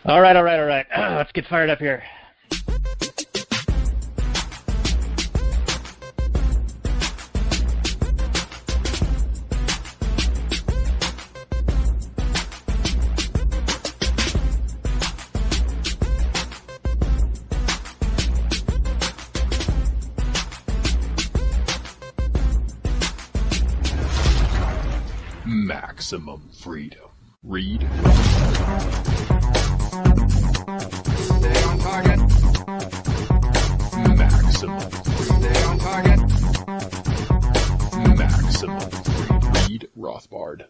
All right. Let's get fired up here. Maximum freedom. Read. Stay on target. Maximum freedom. Stay on target. Maximum freedom. Read Rothbard.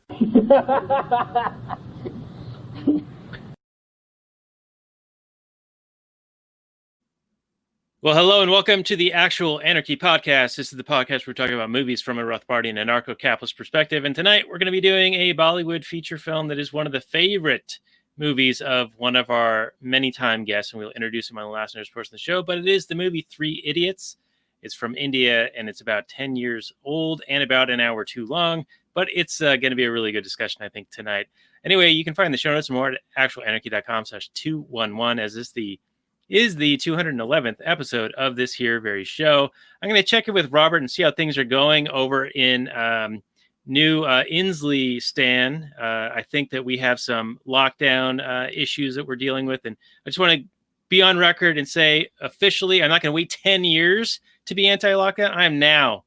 Well, hello and welcome to the actual Anarchy podcast. This is the podcast where we're talking about movies from a Rothbardian and Anarcho-Capitalist perspective. And tonight we're going to be doing a Bollywood feature film that is one of the favorite movies of one of our many-time guests, and we'll introduce him on the last news portion of the show. But it is the movie Three Idiots. It's from India, and it's about 10 years old and about an hour too long. But it's going to be a really good discussion, I think, tonight. Anyway, you can find the show notes and more at actualanarchy.com/211, as this is the 211th episode of this here very show. I'm going to check in with Robert and see how things are going over in New Inslee Stan. I think that we have some lockdown issues that we're dealing with, and I just want to be on record and say officially, I'm not going to wait 10 years to be anti-lockdown. I am now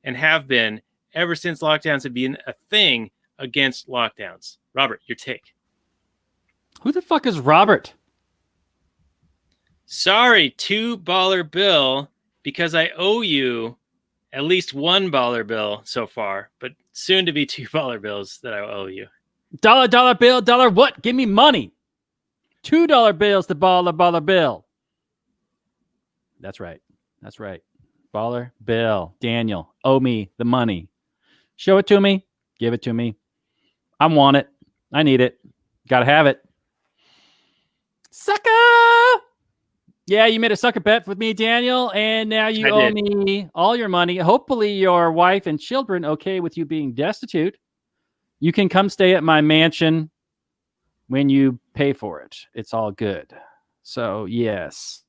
and have been ever since lockdowns have been a thing against lockdowns. Robert, your take. Who the fuck is Robert? Sorry, $2 bill, because I owe you at least $1 bill so far, but soon to be $2 bills that I owe you. Dollar bill, dollar what? Give me money. $2 bills, the dollar bill. That's right. Baller bill. Daniel, owe me the money. Show it to me. Give it to me. I want it. I need it. Gotta have it. Sucker! Yeah, you made a sucker bet with me, Daniel, and now you owe me all your money. Hopefully your wife and children okay with you being destitute. You can come stay at my mansion when you pay for it. It's all good. So, yes,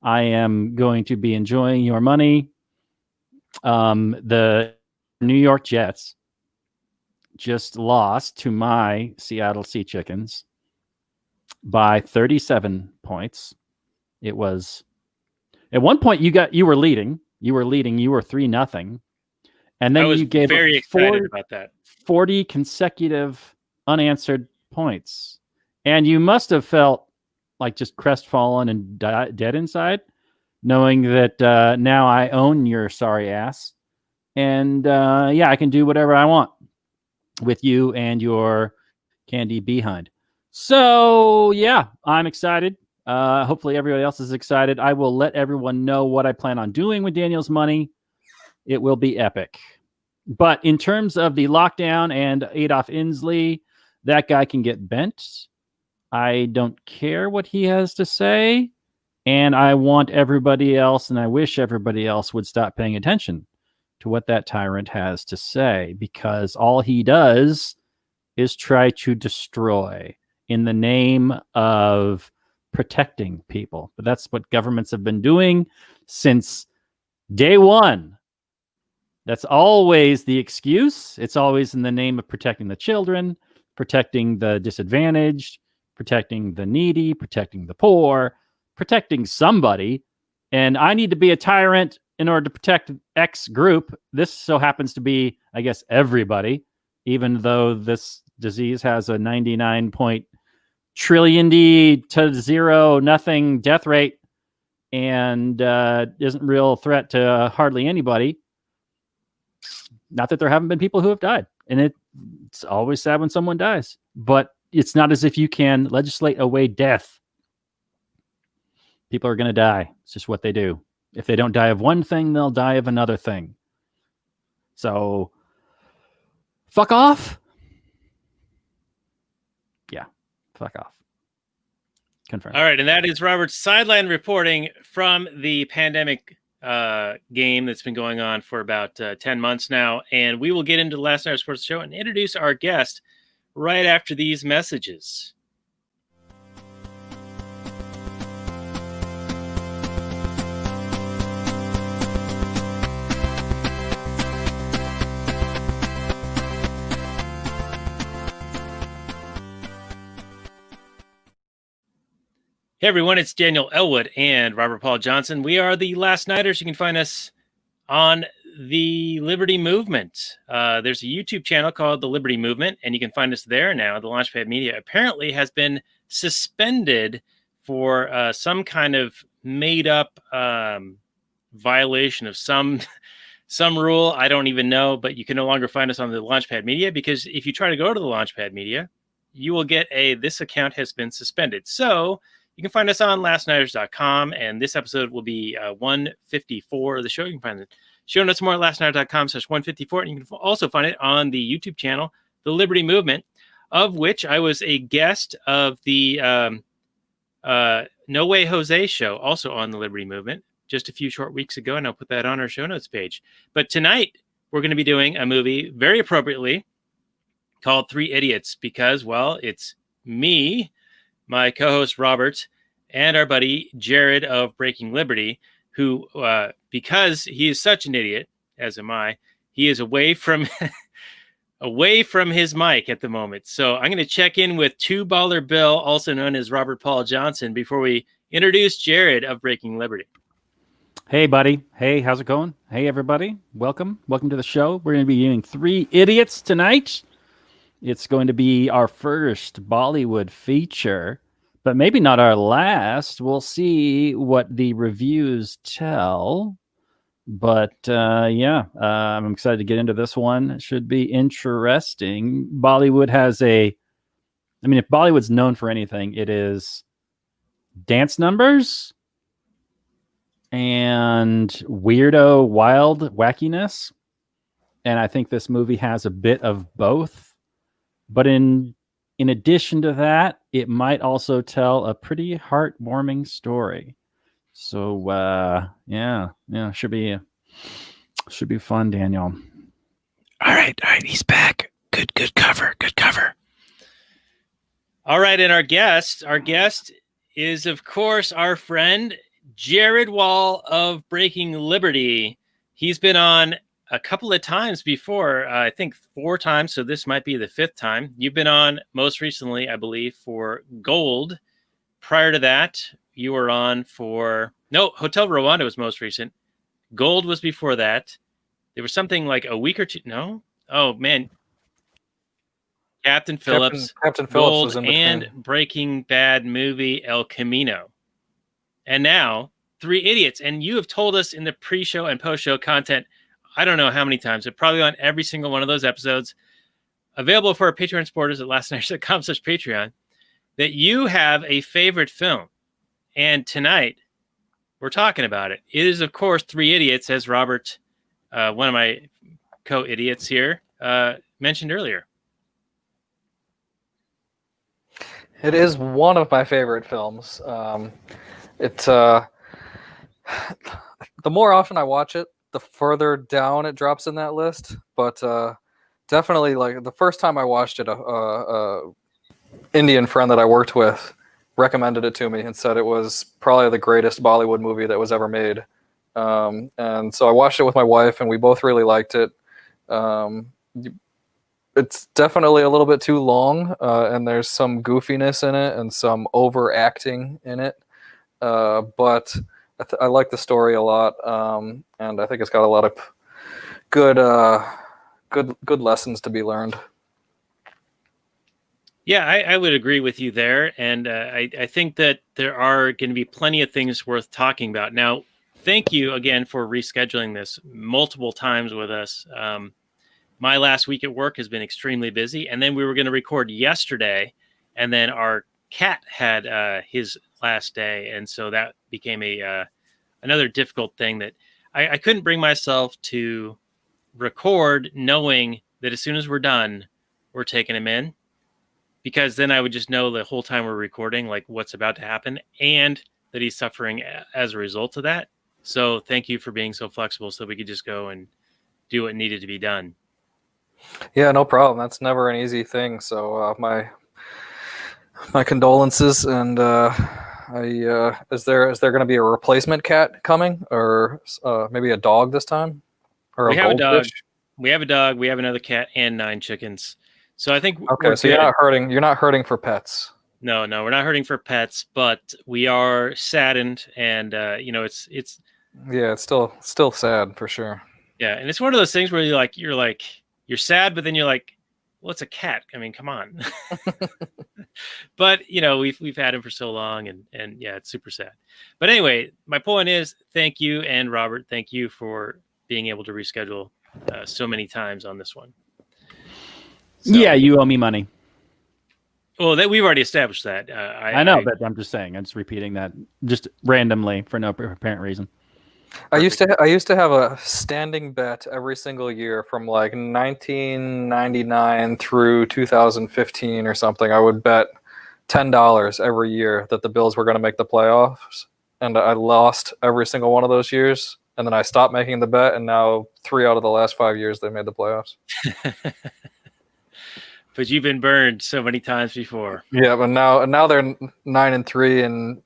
I am going to be enjoying your money. The New York Jets just lost to my Seattle Sea Chickens by 37 points. It was at one point you were leading. You were 3-0. And then you gave very excited about that. 40 consecutive unanswered points. And you must have felt like just crestfallen and dead inside, knowing that now I own your sorry ass. And I can do whatever I want with you and your candy behind. So, yeah, I'm excited. Hopefully everybody else is excited. I will let everyone know what I plan on doing with Daniel's money. It will be epic. But in terms of the lockdown and Adolf Inslee, that guy can get bent. I don't care what he has to say. And I want everybody else, and I wish everybody else would stop paying attention to what that tyrant has to say, because all he does is try to destroy in the name of protecting people. But that's what governments have been doing since day one. That's always the excuse. It's always in the name of protecting the children, protecting the disadvantaged, protecting the needy, protecting the poor, protecting somebody. And I need to be a tyrant in order to protect X group. This so happens to be, I guess, everybody, even though this disease has a 99 trillion to zero nothing death rate and isn't a real threat to hardly anybody. Not that there haven't been people who have died, and it's always sad when someone dies, but it's not as if you can legislate away death. People are going to die. It's just what they do. If they don't die of one thing, they'll die of another thing. So fuck off. Yeah, fuck off. Confirmed. All right, and that is Robert's sideline reporting from the pandemic game that's been going on for about 10 months now. And we will get into the last night sports show and introduce our guest right after these messages. Hey everyone, it's Daniel Elwood and Robert Paul Johnson. We are the Last Nighters. You can find us on the Liberty Movement. There's a YouTube channel called The Liberty Movement, and you can find us there now. The Launchpad Media apparently has been suspended for some kind of made-up violation of some rule. I don't even know, but you can no longer find us on the Launchpad Media, because if you try to go to the Launchpad Media, you will get this account has been suspended. So you can find us on lastnighters.com, and this episode will be 154 of the show. You can find the show notes more at lastnighters.com/154, and you can also find it on the YouTube channel, The Liberty Movement, of which I was a guest of the No Way Jose show, also on The Liberty Movement, just a few short weeks ago, and I'll put that on our show notes page. But tonight, we're going to be doing a movie, very appropriately, called Three Idiots, because, well, it's me, my co-host Robert, and our buddy Jared of Breaking Liberty, who, because he is such an idiot, as am I, he is away from his mic at the moment. So I'm going to check in with Two Baller Bill, also known as Robert Paul Johnson, before we introduce Jared of Breaking Liberty. Hey, buddy. Hey, how's it going? Hey, everybody. Welcome to the show. We're going to be doing Three Idiots tonight. It's going to be our first Bollywood feature, but maybe not our last. We'll see what the reviews tell. But I'm excited to get into this one. It should be interesting. Bollywood has if Bollywood's known for anything, it is dance numbers and weirdo, wild wackiness. And I think this movie has a bit of both. But in addition to that, it might also tell a pretty heartwarming story. So should be fun, Daniel. All right, he's back. Good cover. All right, and our guest is, of course, our friend Jared Wall of Breaking Liberty. He's been on a couple of times before, I think 4 times, so this might be the 5th time. You've been on most recently, I believe, for Gold. Prior to that, you were on for... No, Hotel Rwanda was most recent. Gold was before that. There was something like a week or two... No? Oh, man. Captain Phillips. Captain Phillips Gold, was in between. and Breaking Bad movie El Camino. And now, Three Idiots. And you have told us in the pre-show and post-show content, I don't know how many times, but probably on every single one of those episodes, available for our Patreon supporters at lastnighters.com/Patreon, that you have a favorite film. And tonight, we're talking about it. It is, of course, Three Idiots, as Robert, one of my co-idiots here, mentioned earlier. It is one of my favorite films. The more often I watch it, the further down it drops in that list. But definitely, like, the first time I watched it, a Indian friend that I worked with recommended it to me and said it was probably the greatest Bollywood movie that was ever made. And so I watched it with my wife, and we both really liked it. It's definitely a little bit too long, and there's some goofiness in it and some overacting in it. But I like the story a lot, and I think it's got a lot of good lessons to be learned. Yeah, I would agree with you there, and I think that there are going to be plenty of things worth talking about. Now, thank you again for rescheduling this multiple times with us. My last week at work has been extremely busy, and then we were going to record yesterday, and then our cat had his last day, and so that became another difficult thing that I couldn't bring myself to record knowing that as soon as we're done, we're taking him in, because then I would just know the whole time we're recording, like, what's about to happen, and that he's suffering as a result of that. So thank you for being so flexible so we could just go and do what needed to be done. Yeah, no problem. That's never an easy thing. So my condolences, and is there going to be a replacement cat coming, or maybe a dog this time, or we a have goldfish? a dog. We have a dog. We have another cat and 9 chickens. So I think okay. So you're not hurting for pets. No, we're not hurting for pets, but we are saddened, and it's Yeah, it's still sad for sure. yeah, and it's one of those things where you're sad, but then you're like, well, it's a cat. I mean, come on. But we've had him for so long, and yeah, it's super sad. But anyway, my point is, thank you, and Robert, thank you for being able to reschedule so many times on this one. So, yeah, you owe me money. Well, we've already established that. I know, but I'm just saying. I'm just repeating that just randomly for no apparent reason. I used to have a standing bet every single year from like 1999 through 2015 or something. I would bet $10 every year that the Bills were going to make the playoffs, and I lost every single one of those years. And then I stopped making the bet, and now 3 out of the last 5 years they made the playoffs. But you've been burned so many times before. Yeah, but now they're 9-3 and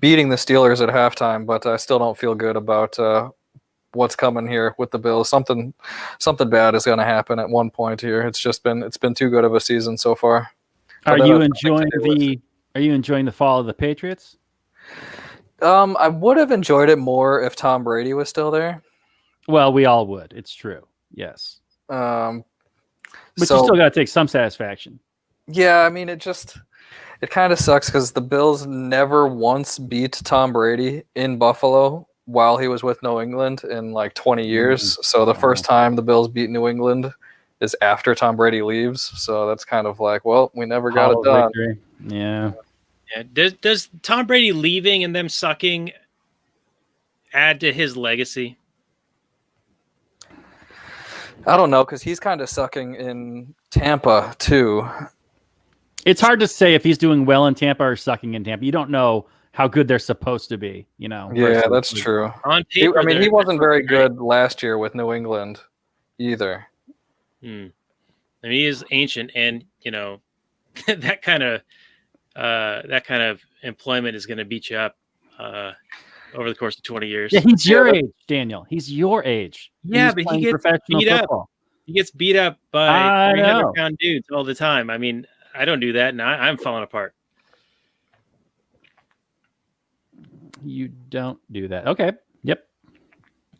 beating the Steelers at halftime. But I still don't feel good about what's coming here with the Bills. Something bad is going to happen at one point here. It's been too good of a season so far. Are you enjoying the fall of the Patriots? I would have enjoyed it more if Tom Brady was still there. Well, we all would. It's true. Yes. But you still got to take some satisfaction. Yeah, I mean, it kind of sucks because the Bills never once beat Tom Brady in Buffalo while he was with New England in like 20 years. Mm-hmm. So the first time the Bills beat New England is after Tom Brady leaves. So that's kind of like, well, we never got it done. Victory. Yeah. Yeah. Does Tom Brady leaving and them sucking add to his legacy? I don't know, because he's kind of sucking in Tampa too. It's hard to say if he's doing well in Tampa or sucking in Tampa. You don't know how good they're supposed to be, Yeah, that's true. On paper, he wasn't very good last year with New England either. I mean, he is ancient, and that kind of employment is going to beat you up over the course of 20 years. Yeah, he's your age, Daniel. He's your age. Yeah, but he gets beat up. He gets beat up by 300-pound dudes all the time. I mean, I don't do that, and I'm falling apart. You don't do that. Okay. Yep.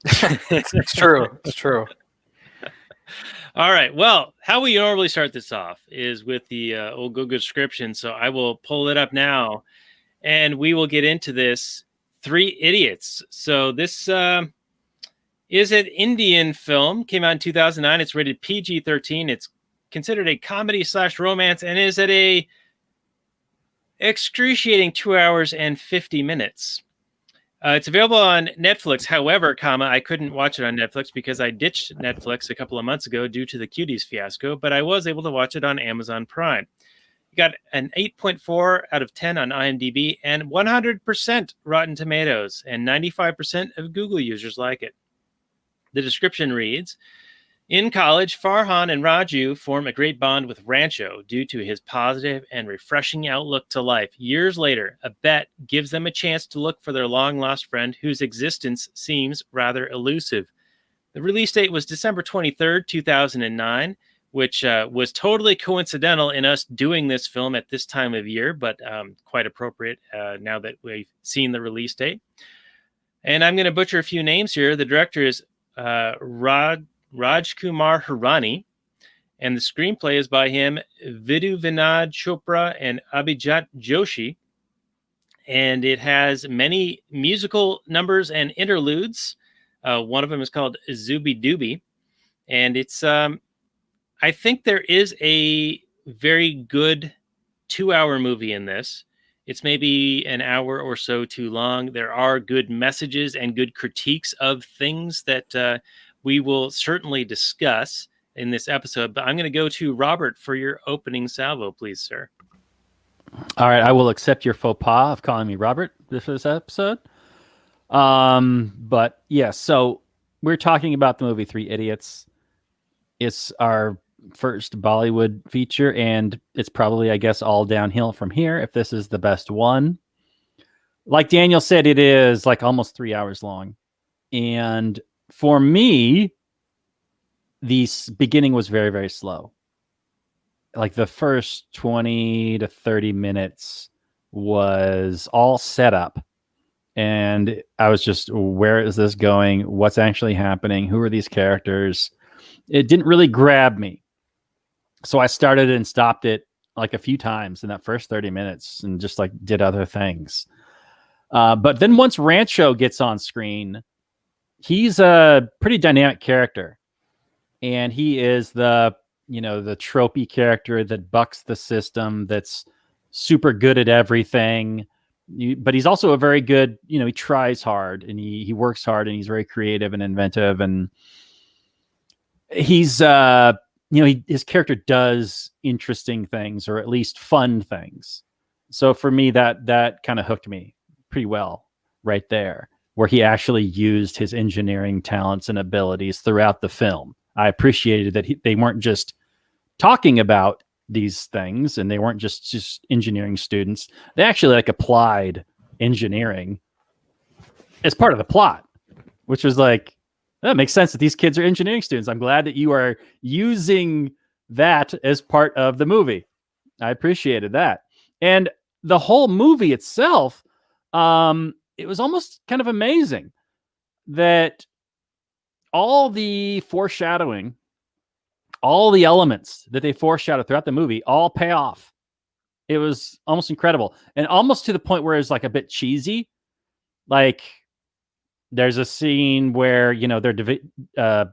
It's true. It's true. All right. Well, how we normally start this off is with the old Google description. So I will pull it up now, and we will get into this. 3 Idiots. So this is an Indian film. Came out in 2009. It's rated PG-13. It's considered a comedy/romance and is at a excruciating 2 hours and 50 minutes. It's available on Netflix. However, I couldn't watch it on Netflix because I ditched Netflix a couple of months ago due to the Cuties fiasco, but I was able to watch it on Amazon Prime. You got an 8.4 out of 10 on IMDb and 100% Rotten Tomatoes, and 95% of Google users like it. The description reads, in college, Farhan and Raju form a great bond with Rancho due to his positive and refreshing outlook to life. Years later, a bet gives them a chance to look for their long-lost friend whose existence seems rather elusive. The release date was December 23rd, 2009, which was totally coincidental in us doing this film at this time of year, but quite appropriate now that we've seen the release date. And I'm going to butcher a few names here. The director is Rajkumar Hirani, and the screenplay is by him, Vidhu Vinod Chopra and Abhijat Joshi. And it has many musical numbers and interludes. One of them is called Zooby Dooby. And it's... I think there is a very good 2-hour movie in this. It's maybe an hour or so too long. There are good messages and good critiques of things that we will certainly discuss in this episode. But I'm going to go to Robert for your opening salvo, please, sir. All right. I will accept your faux pas of calling me Robert for this episode. But yeah, so we're talking about the movie 3 Idiots. It's our first Bollywood feature, and it's probably, I guess, all downhill from here if this is the best one. Like Daniel said, it is like almost 3 hours long. And for me, the beginning was very, very slow. like the first 20 to 30 minutes was all set up. And I was just, where is this going? What's actually happening? Who are these characters? It didn't really grab me. So I started and stopped it like a few times in that first 30 minutes and just like did other things. But then once Rancho gets on screen, he's a pretty dynamic character. And he is the tropey character that bucks the system, that's super good at everything. But he's also a very good, he tries hard and he works hard and he's very creative and inventive. And he's, his character does interesting things, or at least fun things. So for me, that kind of hooked me pretty well right there, where he actually used his engineering talents and abilities throughout the film. I appreciated that they weren't just talking about these things and they weren't just engineering students. They actually like applied engineering as part of the plot, which was like, that makes sense that these kids are engineering students. I'm glad that you are using that as part of the movie. I appreciated that. And the whole movie itself, it was almost kind of amazing that all the foreshadowing, all the elements that they foreshadowed throughout the movie all pay off. It was almost incredible, and almost to the point where it's like a bit cheesy. Like there's a scene where, they're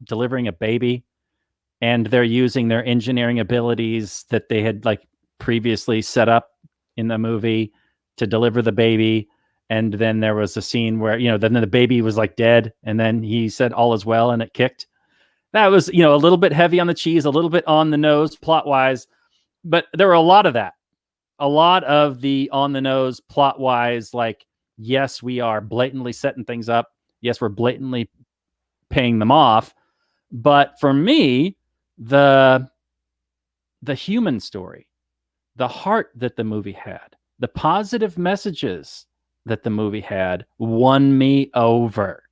delivering a baby and they're using their engineering abilities that they had like previously set up in the movie to deliver the baby. And then there was a scene where, then the baby was like dead. And then he said, all is well. And it kicked. That was, a little bit heavy on the cheese, a little bit on the nose plot wise, but there were a lot of that. A lot of the on the nose plot wise, like, yes, we are blatantly setting things up. Yes, we're blatantly paying them off. But for me, the human story, the heart that the movie had, the positive messages that the movie had won me over.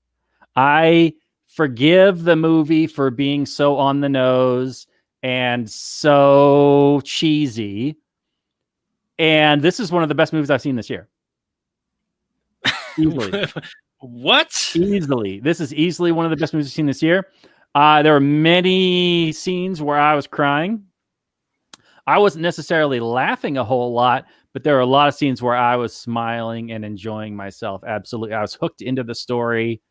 I forgive the movie for being so on the nose and so cheesy. And this is one of the best movies I've seen this year. Easily. What? Easily. This is easily one of the best movies I've seen this year. There were many scenes where I was crying. I wasn't necessarily laughing a whole lot, but there were a lot of scenes where I was smiling and enjoying myself. Absolutely. I was hooked into the story.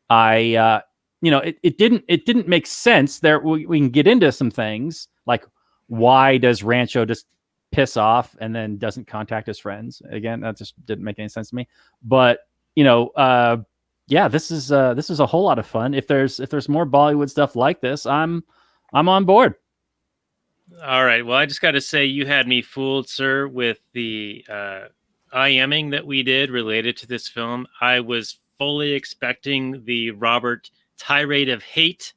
It didn't make sense. There, we can get into some things like, why does Rancho just piss off and then doesn't contact his friends again? That just didn't make any sense to me. But this is a whole lot of fun. If there's more Bollywood stuff like this, I'm on board. All right. Well, I just got to say, you had me fooled, sir, with the IMing that we did related to this film. I was fully expecting the Robert tirade of hate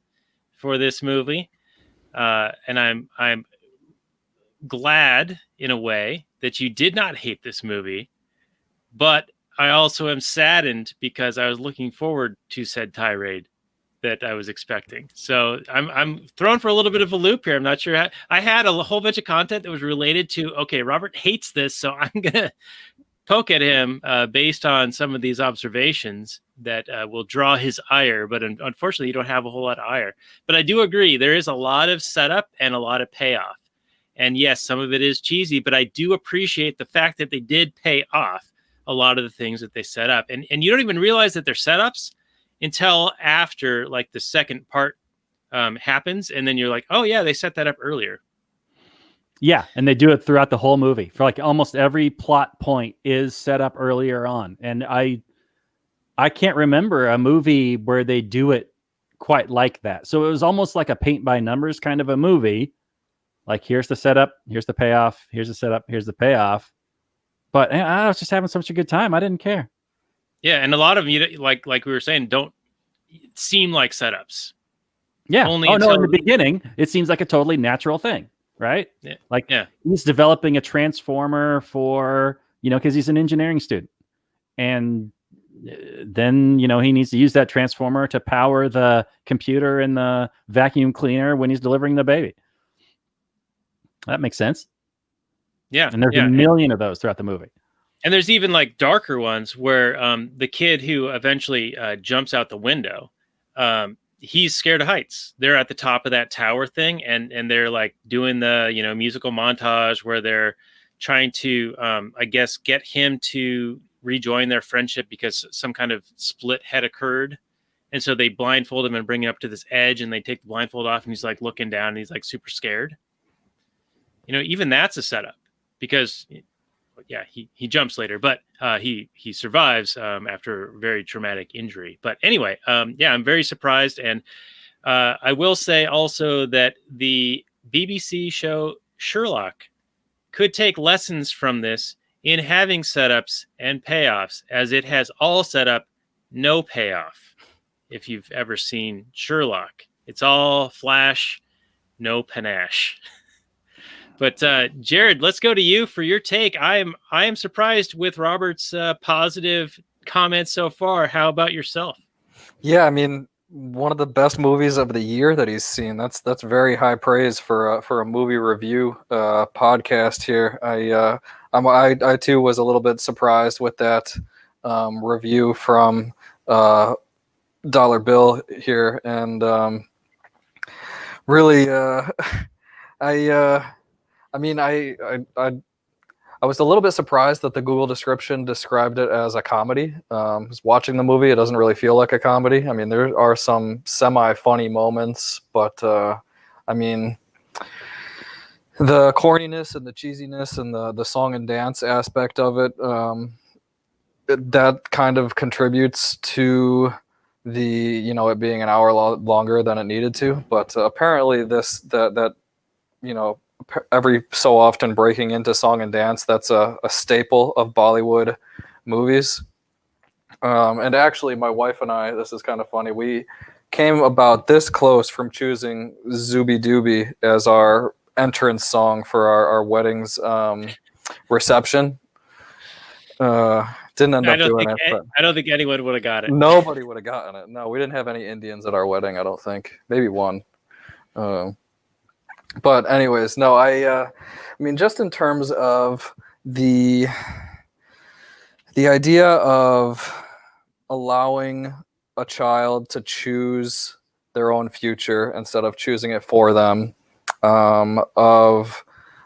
for this movie, and I'm glad in a way that you did not hate this movie, but I also am saddened because I was looking forward to said tirade that I was expecting. So I'm thrown for a little bit of a loop here. I'm not sure. I had a whole bunch of content that was related to, okay, Robert hates this, so I'm gonna poke at him based on some of these observations that will draw his ire. But unfortunately, you don't have a whole lot of ire. But I do agree, there is a lot of setup and a lot of payoff. And yes, some of it is cheesy, but I do appreciate the fact that they did pay off a lot of the things that they set up. And you don't even realize that they're setups until after like the second part happens. And then you're like, oh yeah, they set that up earlier. Yeah, and they do it throughout the whole movie. For like almost every plot point is set up earlier on. And I can't remember a movie where they do it quite like that. So it was almost like a paint by numbers kind of a movie. Like, here's the setup, here's the payoff, here's the setup, here's the payoff. But I was just having such a good time. I didn't care. Yeah, and a lot of them, like we were saying, don't seem like setups. Yeah. In the beginning, it seems like a totally natural thing, right? Yeah. He's developing a transformer for, because he's an engineering student. And then, he needs to use that transformer to power the computer and the vacuum cleaner when he's delivering the baby. That makes sense. Yeah, And there's yeah. a million of those throughout the movie. And there's even like darker ones where the kid who eventually jumps out the window, he's scared of heights. They're at the top of that tower thing, and they're like doing the musical montage where they're trying to I guess get him to rejoin their friendship because some kind of split had occurred. And so they blindfold him and bring him up to this edge, and they take the blindfold off, and he's like looking down, and he's like super scared. Even that's a setup because yeah, he jumps later, but he survives after a very traumatic injury. But anyway, yeah, I'm very surprised, and I will say also that the BBC show Sherlock could take lessons from this in having setups and payoffs, as it has all setup, no payoff. If you've ever seen Sherlock, it's all flash, no panache. But Jared, let's go to you for your take. I am surprised with Robert's positive comments so far. How about yourself? Yeah, I mean, one of the best movies of the year that he's seen. That's very high praise for a movie review podcast here. I too was a little bit surprised with that review from Dollar Bill here, and really, I mean, I was a little bit surprised that the Google description described it as a comedy. Just watching the movie, it doesn't really feel like a comedy. I mean, there are some semi-funny moments, but I mean, the corniness and the cheesiness and the song and dance aspect of it, that kind of contributes to the it being an hour longer than it needed to. But apparently, that every so often breaking into song and dance, that's a staple of Bollywood movies. And actually, my wife and I, this is kind of funny, we came about this close from choosing Zooby Dooby as our entrance song for our wedding's reception. Didn't end up doing it. But I don't think anyone would have got it. nobody would have gotten it. No, we didn't have any Indians at our wedding, I don't think. Maybe one. But anyways, no, I mean, just in terms of the idea of allowing a child to choose their own future instead of choosing it for them, of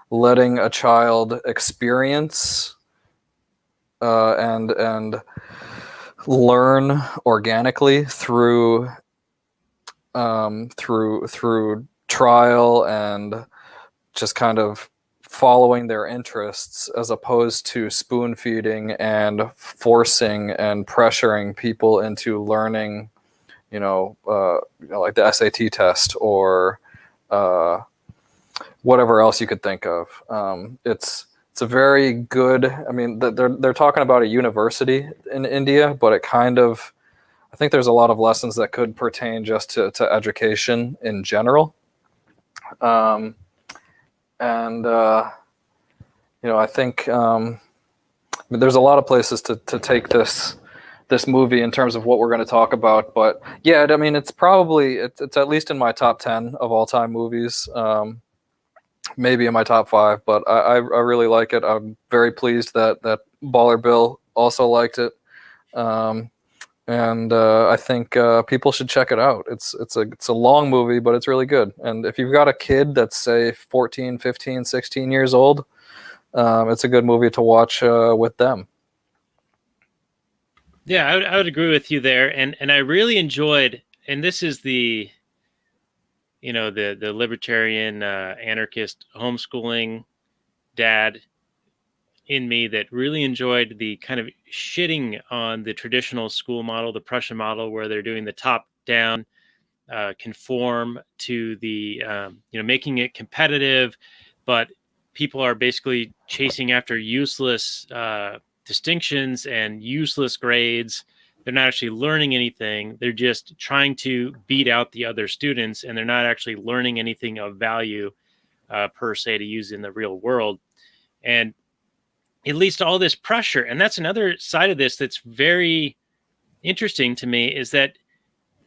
letting a child experience and learn organically through trial and just kind of following their interests, as opposed to spoon feeding and forcing and pressuring people into learning, like the SAT test or whatever else you could think of. It's a very good. I mean, they're talking about a university in India, but it kind of, I think there's a lot of lessons that could pertain just to education in general. I think there's a lot of places to take this movie in terms of what we're going to talk about. But yeah, I mean, it's at least in my top 10 of all time movies, maybe in my top 5. But I really like it. I'm very pleased that Baller Bill also liked it. And I think people should check it out. It's a long movie, but it's really good. And if you've got a kid that's, say, 14, 15, 16 years old, it's a good movie to watch with them. Yeah, I would agree with you there. And I really enjoyed, and this is the libertarian anarchist homeschooling dad in me that really enjoyed the kind of shitting on the traditional school model, the Prussian model, where they're doing the top down, conform to the, making it competitive, but people are basically chasing after useless distinctions and useless grades. They're not actually learning anything. They're just trying to beat out the other students, and they're not actually learning anything of value per se to use in the real world. And it leads to all this pressure. And that's another side of this that's very interesting to me, is that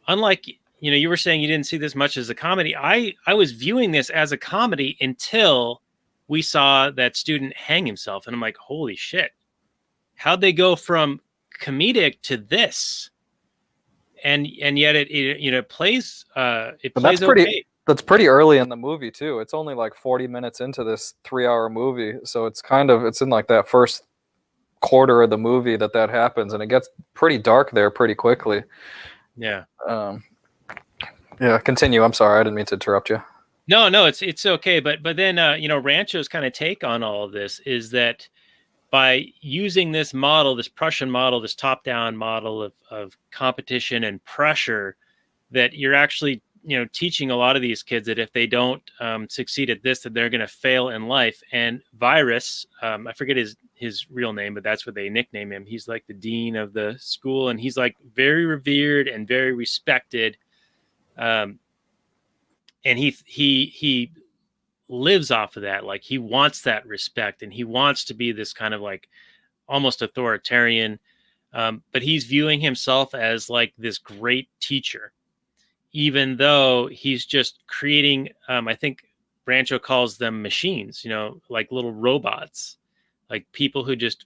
unlike, you were saying you didn't see this much as a comedy. I was viewing this as a comedy until we saw that student hang himself, and I'm like, holy shit, how'd they go from comedic to this? And yet it plays But that's okay. pretty early in the movie too. It's only like 40 minutes into this 3-hour movie, so it's in like that first quarter of the movie that happens, and it gets pretty dark there pretty quickly. Yeah. Yeah. Continue. I'm sorry, I didn't mean to interrupt you. No, it's okay. But then Rancho's kind of take on all of this is that by using this model, this Prussian model, this top-down model of competition and pressure, that you're actually teaching a lot of these kids that if they don't succeed at this, that they're going to fail in life. And Virus, I forget his real name, but that's what they nickname him. He's like the dean of the school, and he's like very revered and very respected. And he lives off of that. Like, he wants that respect, and he wants to be this kind of like almost authoritarian, but he's viewing himself as like this great teacher, even though he's just creating, I think Rancho calls them machines, like little robots, like people who just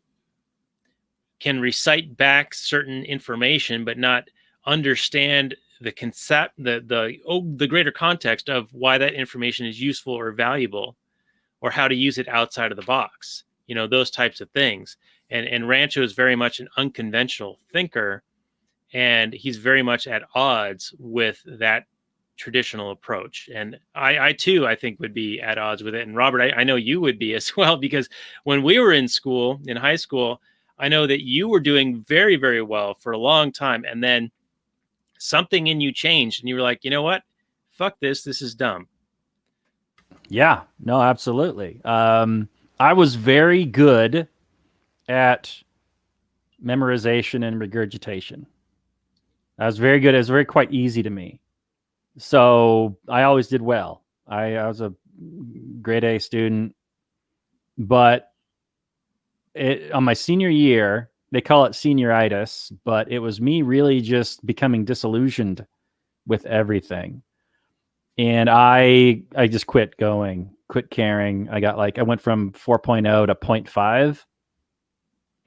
can recite back certain information, but not understand the concept, the greater context of why that information is useful or valuable, or how to use it outside of the box, those types of things. And Rancho is very much an unconventional thinker, and he's very much at odds with that traditional approach. And I too, I think, would be at odds with it. And Robert, I know you would be as well, because when we were in high school, I know that you were doing very, very well for a long time. And then something in you changed, and you were like, you know what? Fuck this. This is dumb. Yeah, no, absolutely. I was very good at memorization and regurgitation. I was very good. It was quite easy to me. So I always did well. I was a grade A student, but on my senior year, they call it senioritis, but it was me really just becoming disillusioned with everything. And I just quit caring. I went from 4.0 to 0.5.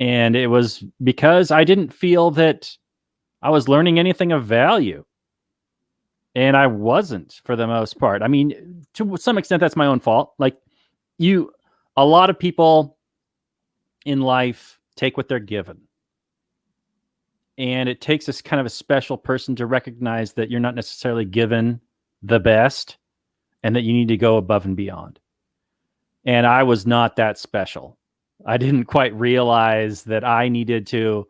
And it was because I didn't feel that I was learning anything of value. And I wasn't, for the most part. I mean, to some extent, that's my own fault. Like, a lot of people in life take what they're given. And it takes this kind of a special person to recognize that you're not necessarily given the best and that you need to go above and beyond. And I was not that special. I didn't quite realize that I needed to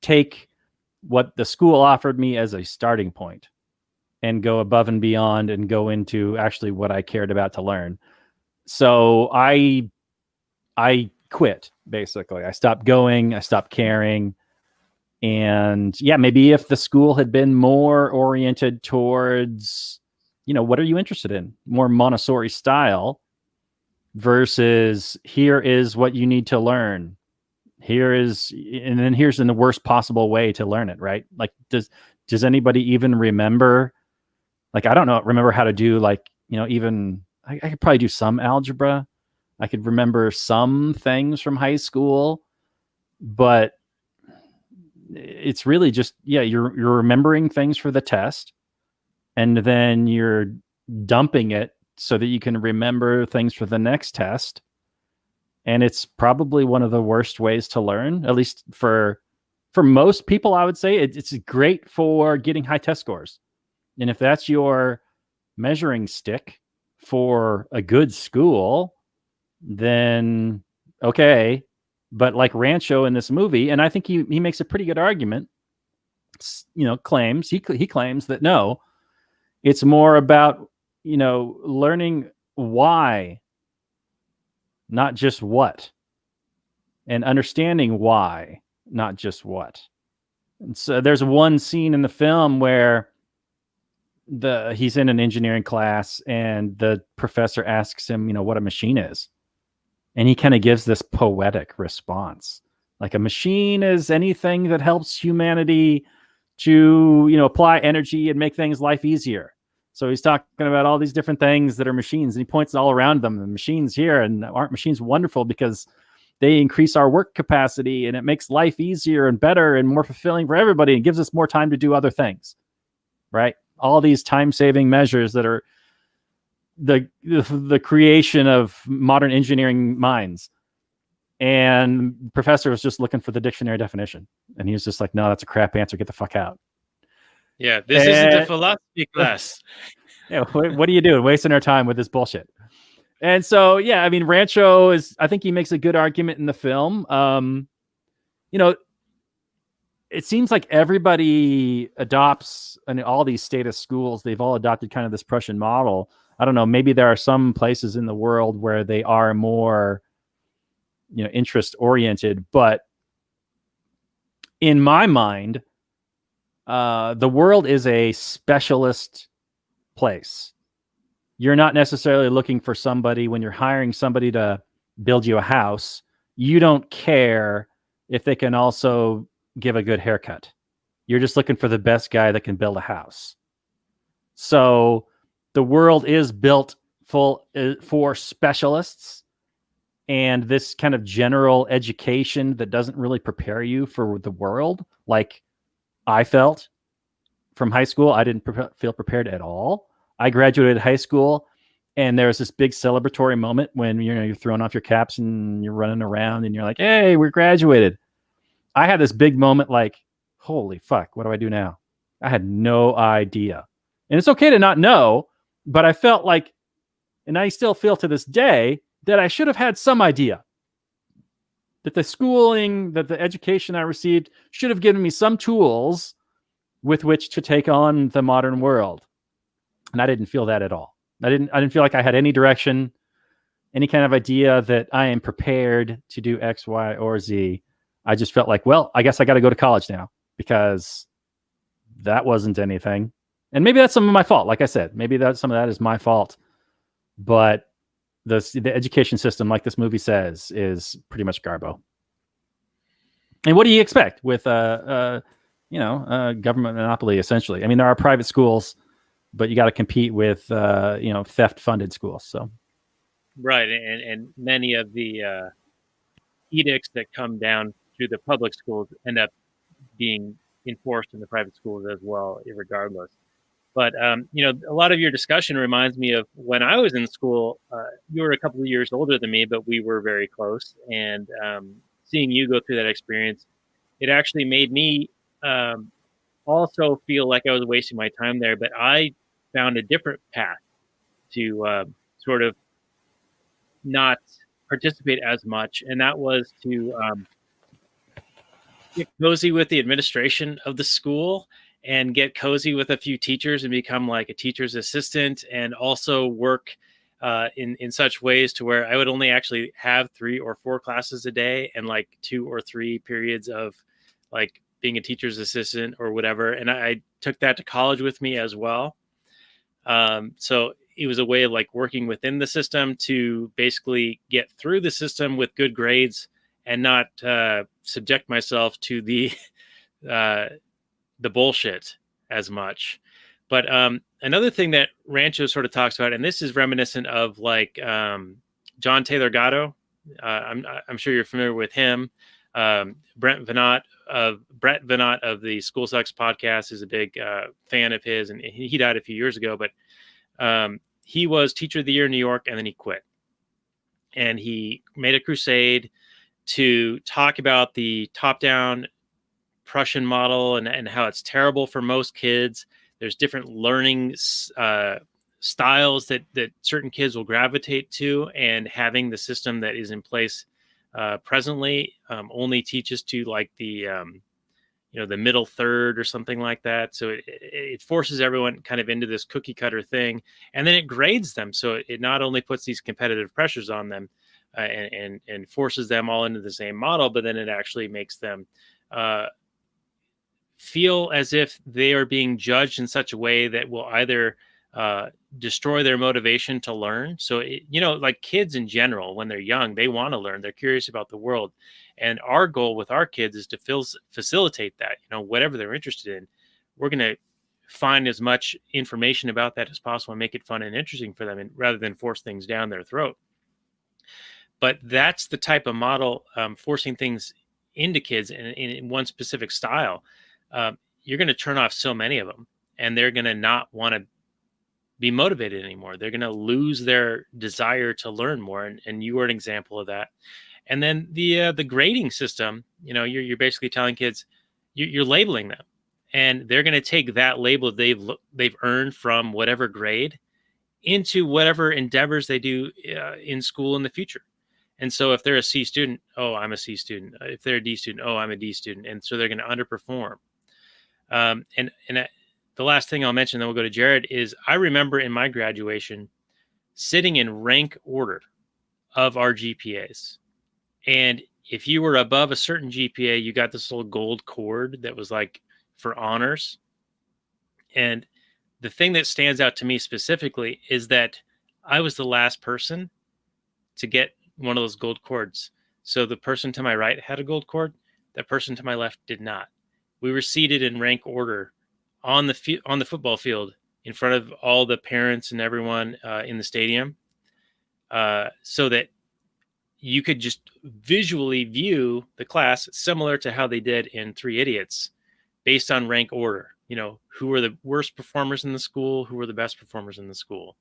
take what the school offered me as a starting point and go above and beyond and go into actually what I cared about to learn. So I quit, basically. I stopped going, I stopped caring. And yeah, maybe if the school had been more oriented towards, what are you interested in? More Montessori style versus here is what you need to learn. Here's in the worst possible way to learn it, right? Like, does anybody even remember? Like, I don't remember how to do even I could probably do some algebra. I could remember some things from high school, but it's really just, you're remembering things for the test, and then you're dumping it so that you can remember things for the next test. And it's probably one of the worst ways to learn, at least for most people. I would say it's great for getting high test scores. And if that's your measuring stick for a good school, then okay. But like Rancho in this movie, and I think he makes a pretty good argument, he claims that no, it's more about, learning why, not just what, and understanding why, not just what. And so there's one scene in the film where he's in an engineering class and the professor asks him, what a machine is. And he kind of gives this poetic response. Like, a machine is anything that helps humanity to, apply energy and make life easier. So he's talking about all these different things that are machines, and he points all around them. The machines here, and aren't machines wonderful because they increase our work capacity, and it makes life easier and better and more fulfilling for everybody, and gives us more time to do other things, right? All these time-saving measures that are the creation of modern engineering minds. And the professor was just looking for the dictionary definition, and he was just like, "No, that's a crap answer. Get the fuck out." Yeah, this isn't a philosophy class. Yeah, what are you doing? Wasting our time with this bullshit. And so, yeah, I mean, Rancho I think he makes a good argument in the film. It seems like everybody adopts, and all these status schools, they've all adopted kind of this Prussian model. I don't know, maybe there are some places in the world where they are more, interest oriented, but in my mind, the world is a specialist place. You're not necessarily looking for somebody when you're hiring somebody to build you a house. You don't care if they can also give a good haircut. You're just looking for the best guy that can build a house. So the world is built for specialists, and this kind of general education that doesn't really prepare you for the world, like I felt from high school. I didn't feel prepared at all. I graduated high school, and there was this big celebratory moment when you're throwing off your caps and you're running around and you're like, "Hey, we're graduated." I had this big moment like, "Holy fuck, what do I do now?" I had no idea. And it's okay to not know, but I felt like, and I still feel to this day, that I should have had some idea. That the schooling, that the education I received should have given me some tools with which to take on the modern world. And I didn't feel that at all. I didn't feel like I had any direction, any kind of idea that I am prepared to do X, Y, or Z. I just felt like, well, I guess I got to go to college now, because that wasn't anything. And maybe that's some of my fault. Like I said, maybe some of that is my fault. But the education system, like this movie says, is pretty much garbo. And what do you expect with a government monopoly, essentially? I mean, there are private schools, but you got to compete with theft-funded schools. So, right, and many of the edicts that come down through the public schools end up being enforced in the private schools as well, regardless. But a lot of your discussion reminds me of when I was in school. You were a couple of years older than me, but we were very close. And seeing you go through that experience, it actually made me also feel like I was wasting my time there. But I found a different path to sort of not participate as much, and that was to get cozy with the administration of the school and get cozy with a few teachers and become like a teacher's assistant, and also work in such ways to where I would only actually have 3 or 4 classes a day and like 2 or 3 periods of like being a teacher's assistant or whatever. And I took that to college with me as well. So it was a way of like working within the system to basically get through the system with good grades and not subject myself to the bullshit as much. But another thing that Rancho sort of talks about, and this is reminiscent of like John Taylor Gatto. I'm sure you're familiar with him. Brett Venot of the School Sucks podcast is a big fan of his, and he died a few years ago. But he was Teacher of the Year in New York, and then he quit. And he made a crusade to talk about the top-down Prussian model and how it's terrible for most kids. There's different learning styles that certain kids will gravitate to, and having the system that is in place presently only teaches to like the middle third or something like that. So it forces everyone kind of into this cookie cutter thing, and then it grades them. So it not only puts these competitive pressures on them and forces them all into the same model, but then it actually makes them feel as if they are being judged in such a way that will either destroy their motivation to learn. So, like kids in general, when they're young, they want to learn. They're curious about the world. And our goal with our kids is to facilitate that, whatever they're interested in. We're going to find as much information about that as possible and make it fun and interesting for them, and rather than force things down their throat. But that's the type of model, forcing things into kids in one specific style. You're going to turn off so many of them, and they're going to not want to be motivated anymore. They're going to lose their desire to learn more. And you were an example of that. And then the grading system, you're basically telling kids, you're labeling them, and they're going to take that label they've earned from whatever grade into whatever endeavors they do in school in the future. And so if they're a C student, oh, I'm a C student. If they're a D student, oh, I'm a D student. And so they're going to underperform. The last thing I'll mention, then we'll go to Jared, is I remember in my graduation sitting in rank order of our GPAs. And if you were above a certain GPA, you got this little gold cord that was like for honors. And the thing that stands out to me specifically is that I was the last person to get one of those gold cords. So the person to my right had a gold cord. The person to my left did not. We were seated in rank order on the football field in front of all the parents and everyone in the stadium, so that you could just visually view the class similar to how they did in Three Idiots, based on rank order. Who were the worst performers in the school, who were the best performers in the school.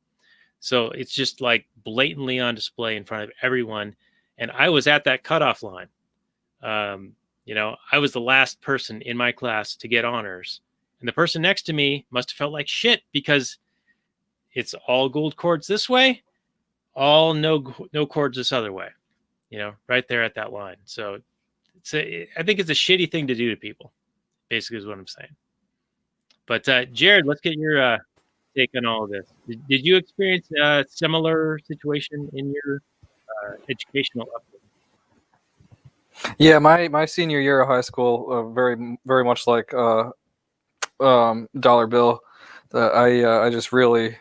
So it's just like blatantly on display in front of everyone. And I was at that cutoff line. I was the last person in my class to get honors. And the person next to me must have felt like shit, because it's all gold cords this way, all no cords this other way, right there at that line. So I think it's a shitty thing to do to people, basically is what I'm saying. But Jared, let's get your take on all of this. Did you experience a similar situation in your educational upbringing? Yeah, my senior year of high school, very very much like Dollar Bill, I just really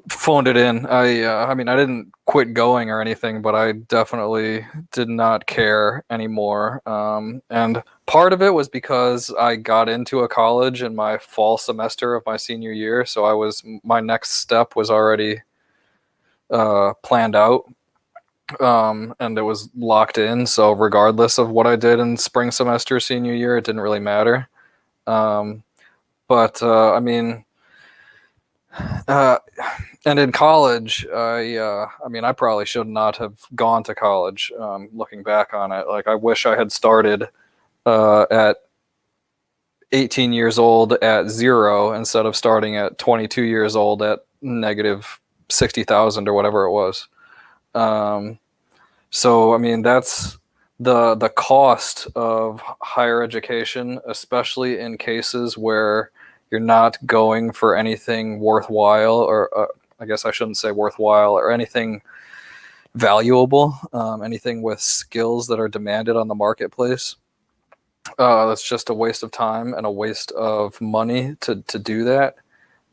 phoned it in. I mean, I didn't quit going or anything, but I definitely did not care anymore. And part of it was because I got into a college in my fall semester of my senior year, so my next step was already planned out. And it was locked in, so regardless of what I did in spring semester senior year, it didn't really matter. I mean, and in college, I probably should not have gone to college. Looking back on it, like I wish I had started at 18 years old at 0 instead of starting at 22 years old at negative 60,000 or whatever it was. So I mean, that's the cost of higher education, especially in cases where you're not going for anything worthwhile, or I guess I shouldn't say worthwhile, or anything valuable, anything with skills that are demanded on the marketplace. That's just a waste of time and a waste of money to do that.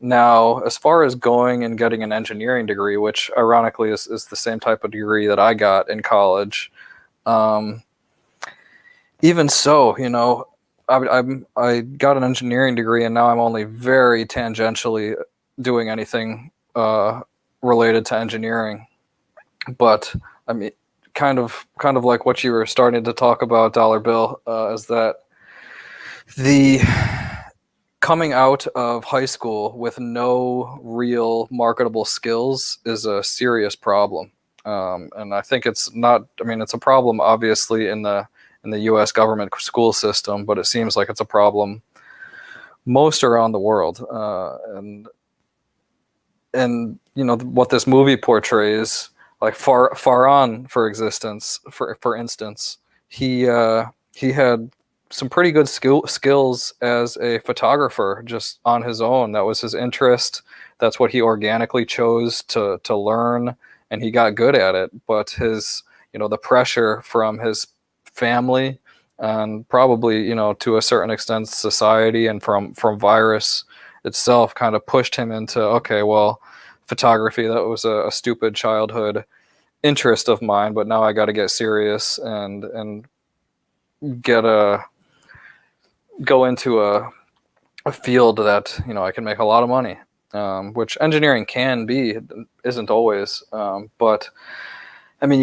Now, as far as going and getting an engineering degree, which ironically is the same type of degree that I got in college, even so, I got an engineering degree, and now I'm only very tangentially doing anything related to engineering. But I mean, kind of like what you were starting to talk about, Dollar Bill, is that the coming out of high school with no real marketable skills is a serious problem. And I think it's a problem obviously in the U.S. government school system, but it seems like it's a problem most around the world. And what this movie portrays, like Farhan, for instance, he had some pretty good skills as a photographer just on his own. That was his interest. That's what he organically chose to learn, and he got good at it. But his, the pressure from his family and probably, to a certain extent society and from virus itself kind of pushed him into, okay, well, photography, that was a stupid childhood interest of mine, but now I got to get serious and go into a a field that I can make a lot of money, which engineering can be, isn't always, but I mean,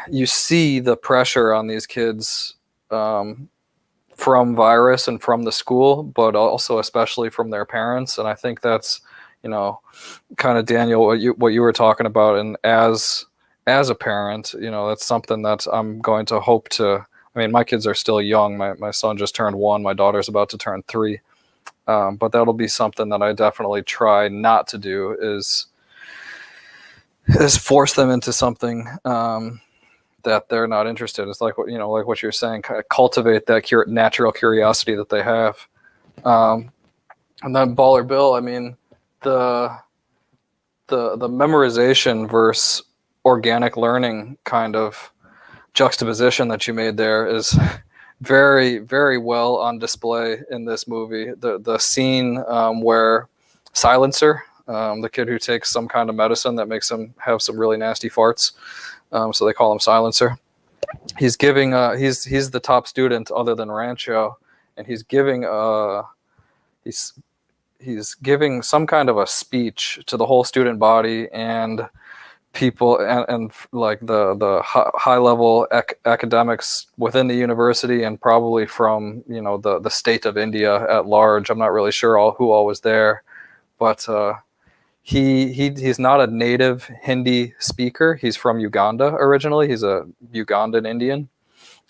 you see the pressure on these kids from virus and from the school, but also especially from their parents. And I think that's, kind of Daniel, what you were talking about. And as a parent, that's something that I'm going to hope to. I mean, my kids are still young. My son just turned 1. My daughter's about to turn 3. But that'll be something that I definitely try not to do is force them into something that they're not interested in. It's like what you're saying, kind of cultivate that natural curiosity that they have. And then Baller Bill, I mean, the memorization versus organic learning kind of juxtaposition that you made there is very, very well on display in this movie. The scene where Silencer, the kid who takes some kind of medicine that makes him have some really nasty farts, so they call him Silencer. He's giving he's the top student other than Rancho, and he's giving he's giving some kind of a speech to the whole student body and people and like the high level academics within the university, and probably from the state of India at large. I'm not really sure who all was there, but he's not a native Hindi speaker. He's from Uganda originally. He's a Ugandan Indian.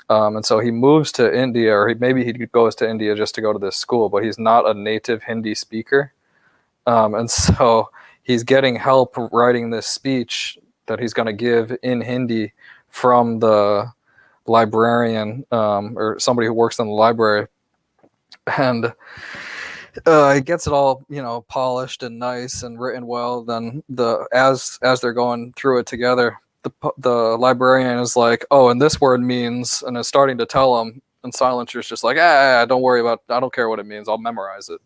And so he moves to India, or maybe he goes to India just to go to this school, but he's not a native Hindi speaker. And so he's getting help writing this speech that he's going to give in Hindi from the librarian, or somebody who works in the library. And he gets it all, polished and nice and written well. Then as they're going through it together, the librarian is like, "Oh, and this word means," and is starting to tell him, and Silencer's just like, don't worry about it. I don't care what it means. I'll memorize it.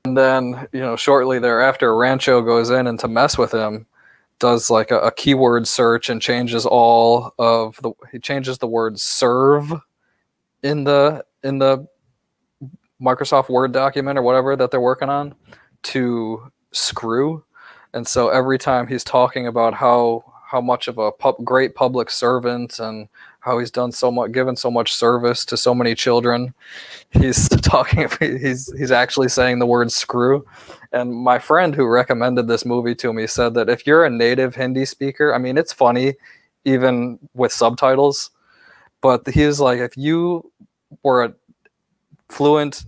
And then, shortly thereafter, Rancho goes in and to mess with him, does like a keyword search and changes he changes the word serve in the Microsoft Word document or whatever that they're working on to screw. And so every time he's talking about how much of a great public servant and how he's done given so much service to so many children, he's actually saying the word screw. And my friend who recommended this movie to me said that if you're a native Hindi speaker, I mean, it's funny even with subtitles, but he's like, if you were a fluent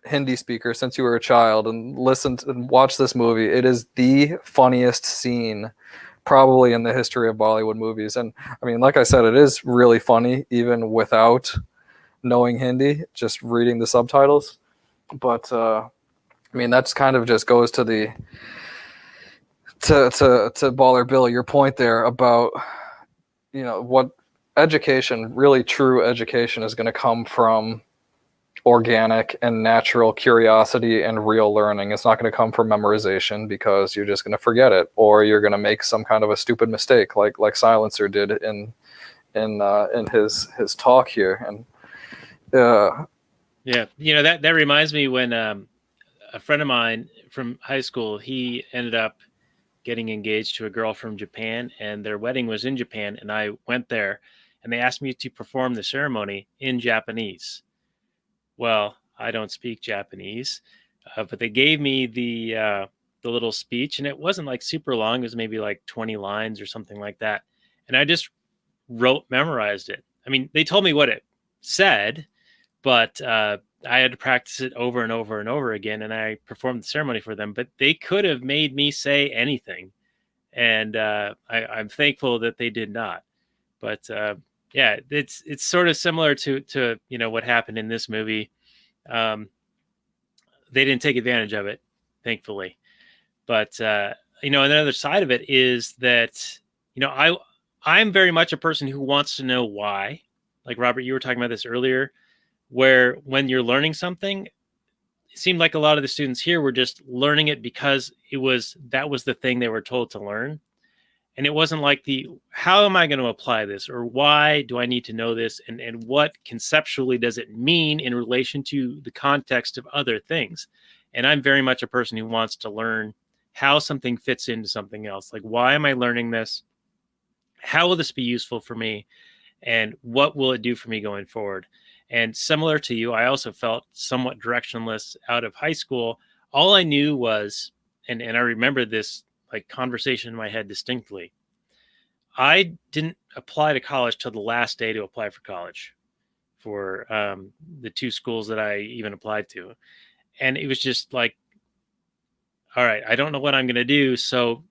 Hindi speaker since you were a child and listened and watched this movie, it is the funniest scene probably in the history of Bollywood movies. And I mean, like I said, it is really funny even without knowing Hindi, just reading the subtitles. But I mean, that's kind of just goes to Baller Bill, your point there about what education, really true education, is going to come from organic and natural curiosity and real learning. It's not going to come from memorization, because you're just going to forget it, or you're going to make some kind of a stupid mistake like Silencer did in his talk here. And yeah, that reminds me when a friend of mine from high school, he ended up getting engaged to a girl from Japan, and their wedding was in Japan, and I went there, and they asked me to perform the ceremony in Japanese. Well, I don't speak Japanese, but they gave me the little speech, and it wasn't like super long. It was maybe like 20 lines or something like that. And I just memorized it. I mean, they told me what it said, but I had to practice it over and over and over again. And I performed the ceremony for them, but they could have made me say anything. And I'm thankful that they did not. But yeah, it's sort of similar to what happened in this movie. They didn't take advantage of it, thankfully. But another side of it is that I'm very much a person who wants to know why. Like Robert, you were talking about this earlier, where when you're learning something, it seemed like a lot of the students here were just learning it because that was the thing they were told to learn. And it wasn't like how am I going to apply this, or why do I need to know this, and what conceptually does it mean in relation to the context of other things. And I'm very much a person who wants to learn how something fits into something else. Like, why am I learning this? How will this be useful for me? And what will it do for me going forward? And similar to you, I also felt somewhat directionless out of high school. All I knew was, and I remember this like conversation in my head distinctly, I didn't apply to college till the last day to apply for college for the two schools that I even applied to. And it was just like, all right, I don't know what I'm going to do. So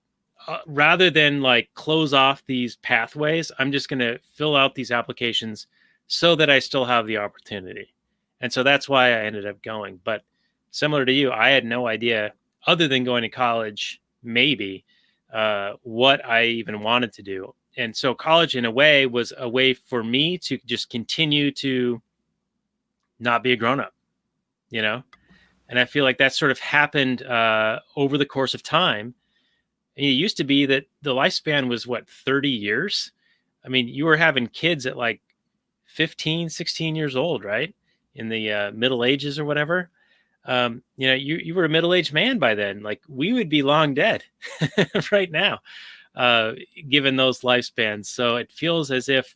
rather than like close off these pathways, I'm just going to fill out these applications so that I still have the opportunity. And so that's why I ended up going. But similar to you, I had no idea, other than going to college, maybe, what I even wanted to do. And so college, in a way, was a way for me to just continue to not be a grown-up, you know? And I feel like that sort of happened over the course of time. And it used to be that the lifespan was, 30 years? I mean, you were having kids at like 15, 16 years old, right? In the Middle Ages or whatever. You were a middle-aged man by then. Like, we would be long dead right now, given those lifespans. So it feels as if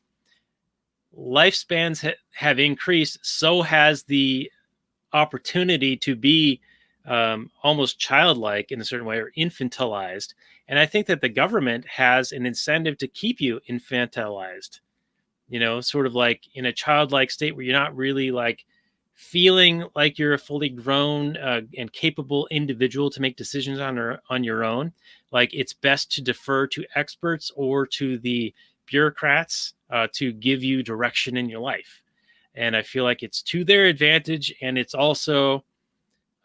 lifespans have increased. So has the opportunity to be almost childlike in a certain way, or infantilized. And I think that the government has an incentive to keep you infantilized, sort of like in a childlike state where you're not really like feeling like you're a fully grown and capable individual to make decisions on your own. Like, it's best to defer to experts or to the bureaucrats to give you direction in your life. And I feel like it's to their advantage, and it's also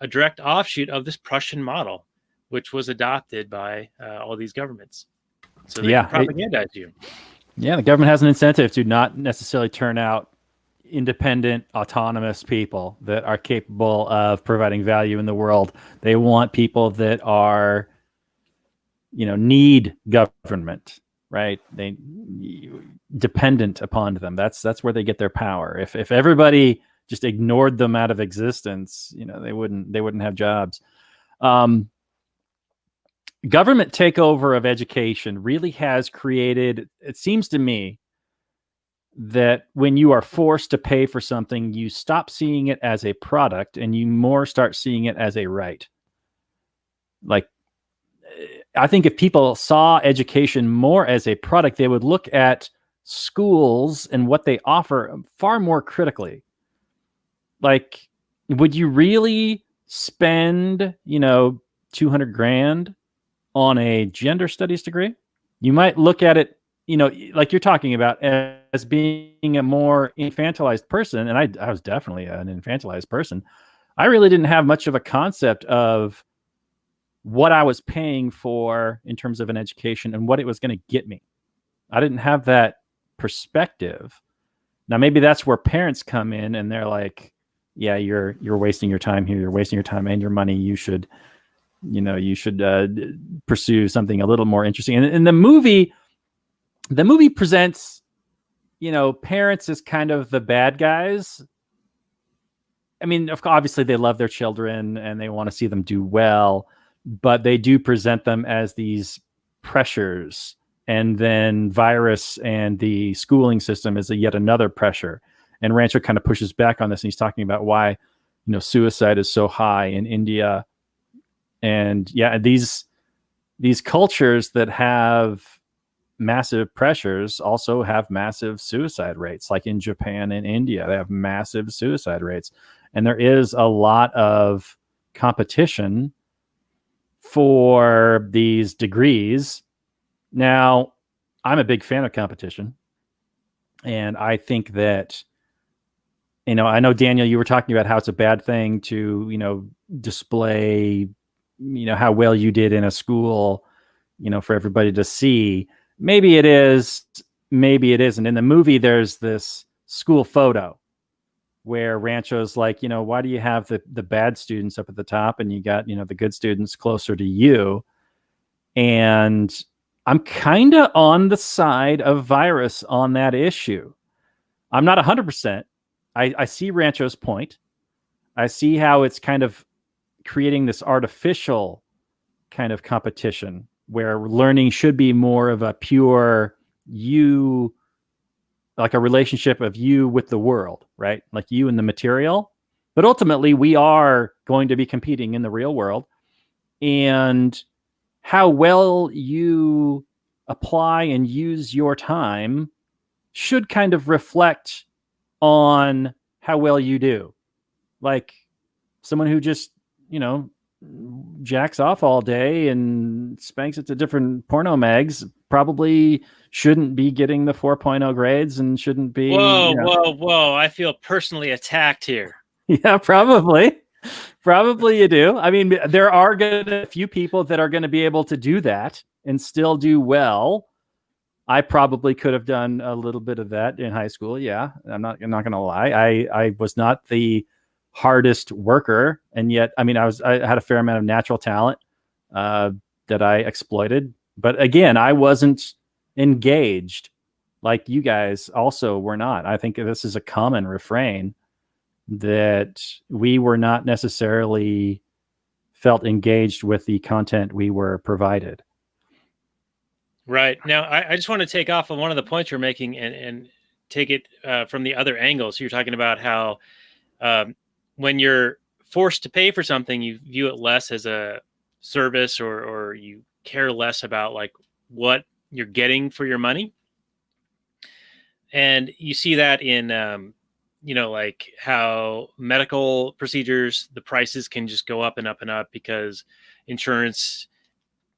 a direct offshoot of this Prussian model, which was adopted by all these governments. So they can propagandize you. Yeah, the government has an incentive to not necessarily turn out independent, autonomous people that are capable of providing value in the world. They want people that are, need government, right? They dependent upon them. That's where they get their power. If everybody just ignored them out of existence, they wouldn't have jobs. Government takeover of education really has created, it seems to me, that when you are forced to pay for something, you stop seeing it as a product and you more start seeing it as a right. Like, I think if people saw education more as a product, they would look at schools and what they offer far more critically. Like, would you really spend, $200,000 on a gender studies degree? You might look at it, like you're talking about, as being a more infantilized person. And I was definitely an infantilized person. I really didn't have much of a concept of what I was paying for in terms of an education and what it was going to get me. I didn't have that perspective. Now, maybe that's where parents come in and they're like, yeah, you're wasting your time here. You're wasting your time and your money. You should pursue something a little more interesting. And the movie presents, parents as kind of the bad guys. I mean, obviously they love their children and they want to see them do well, but they do present them as these pressures. And then virus and the schooling system is yet another pressure. And Rancho kind of pushes back on this, and he's talking about why, suicide is so high in India. And yeah, these cultures that have massive pressures also have massive suicide rates. Like in Japan and India, they have massive suicide rates. And there is a lot of competition for these degrees. Now, I'm a big fan of competition. And I think that, I know, Daniel, you were talking about how it's a bad thing to, display, how well you did in a school, for everybody to see. Maybe it is, maybe it isn't. In the movie, there's this school photo where Rancho's like, why do you have the bad students up at the top and you got, the good students closer to you? And I'm kind of on the side of virus on that issue. I'm not 100%. I see Rancho's point. I see how it's kind of creating this artificial kind of competition where learning should be more of a pure you, like a relationship of you with the world, right? Like you and the material. But ultimately, we are going to be competing in the real world. And how well you apply and use your time should kind of reflect on how well you do. Like someone who just, jacks off all day and spanks it to different porno mags probably shouldn't be getting the 4.0 grades and shouldn't be. Whoa. I feel personally attacked here. Yeah, probably. Probably you do. I mean, there are a few people that are going to be able to do that and still do well. I probably could have done a little bit of that in high school. Yeah, I'm not going to lie. I was not the hardest worker, and yet, I mean, I had a fair amount of natural talent that I exploited. But again, I wasn't engaged like you guys also were not. I think this is a common refrain that we were not necessarily felt engaged with the content we were provided. Right. Now, I just want to take off on one of the points you're making and take it from the other angle. So you're talking about how when you're forced to pay for something, you view it less as a service or you care less about like what you're getting for your money. And you see that in, like how medical procedures, the prices can just go up and up and up because insurance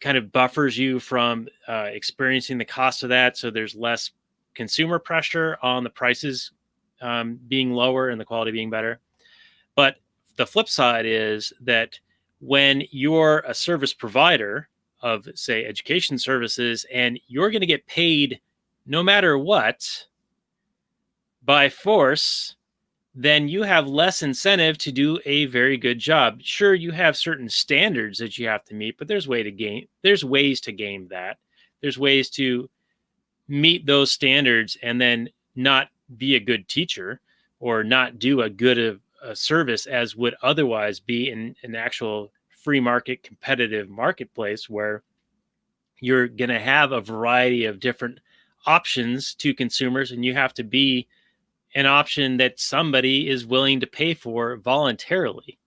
kind of buffers you from experiencing the cost of that. So there's less consumer pressure on the prices being lower and the quality being better. But the flip side is that when you're a service provider of, say, education services, and you're going to get paid no matter what by force, then you have less incentive to do a very good job. Sure, you have certain standards that you have to meet, but there's ways to game that. There's ways to meet those standards and then not be a good teacher or not do a good a service as would otherwise be in an actual free market competitive marketplace where you're going to have a variety of different options to consumers, and you have to be an option that somebody is willing to pay for voluntarily.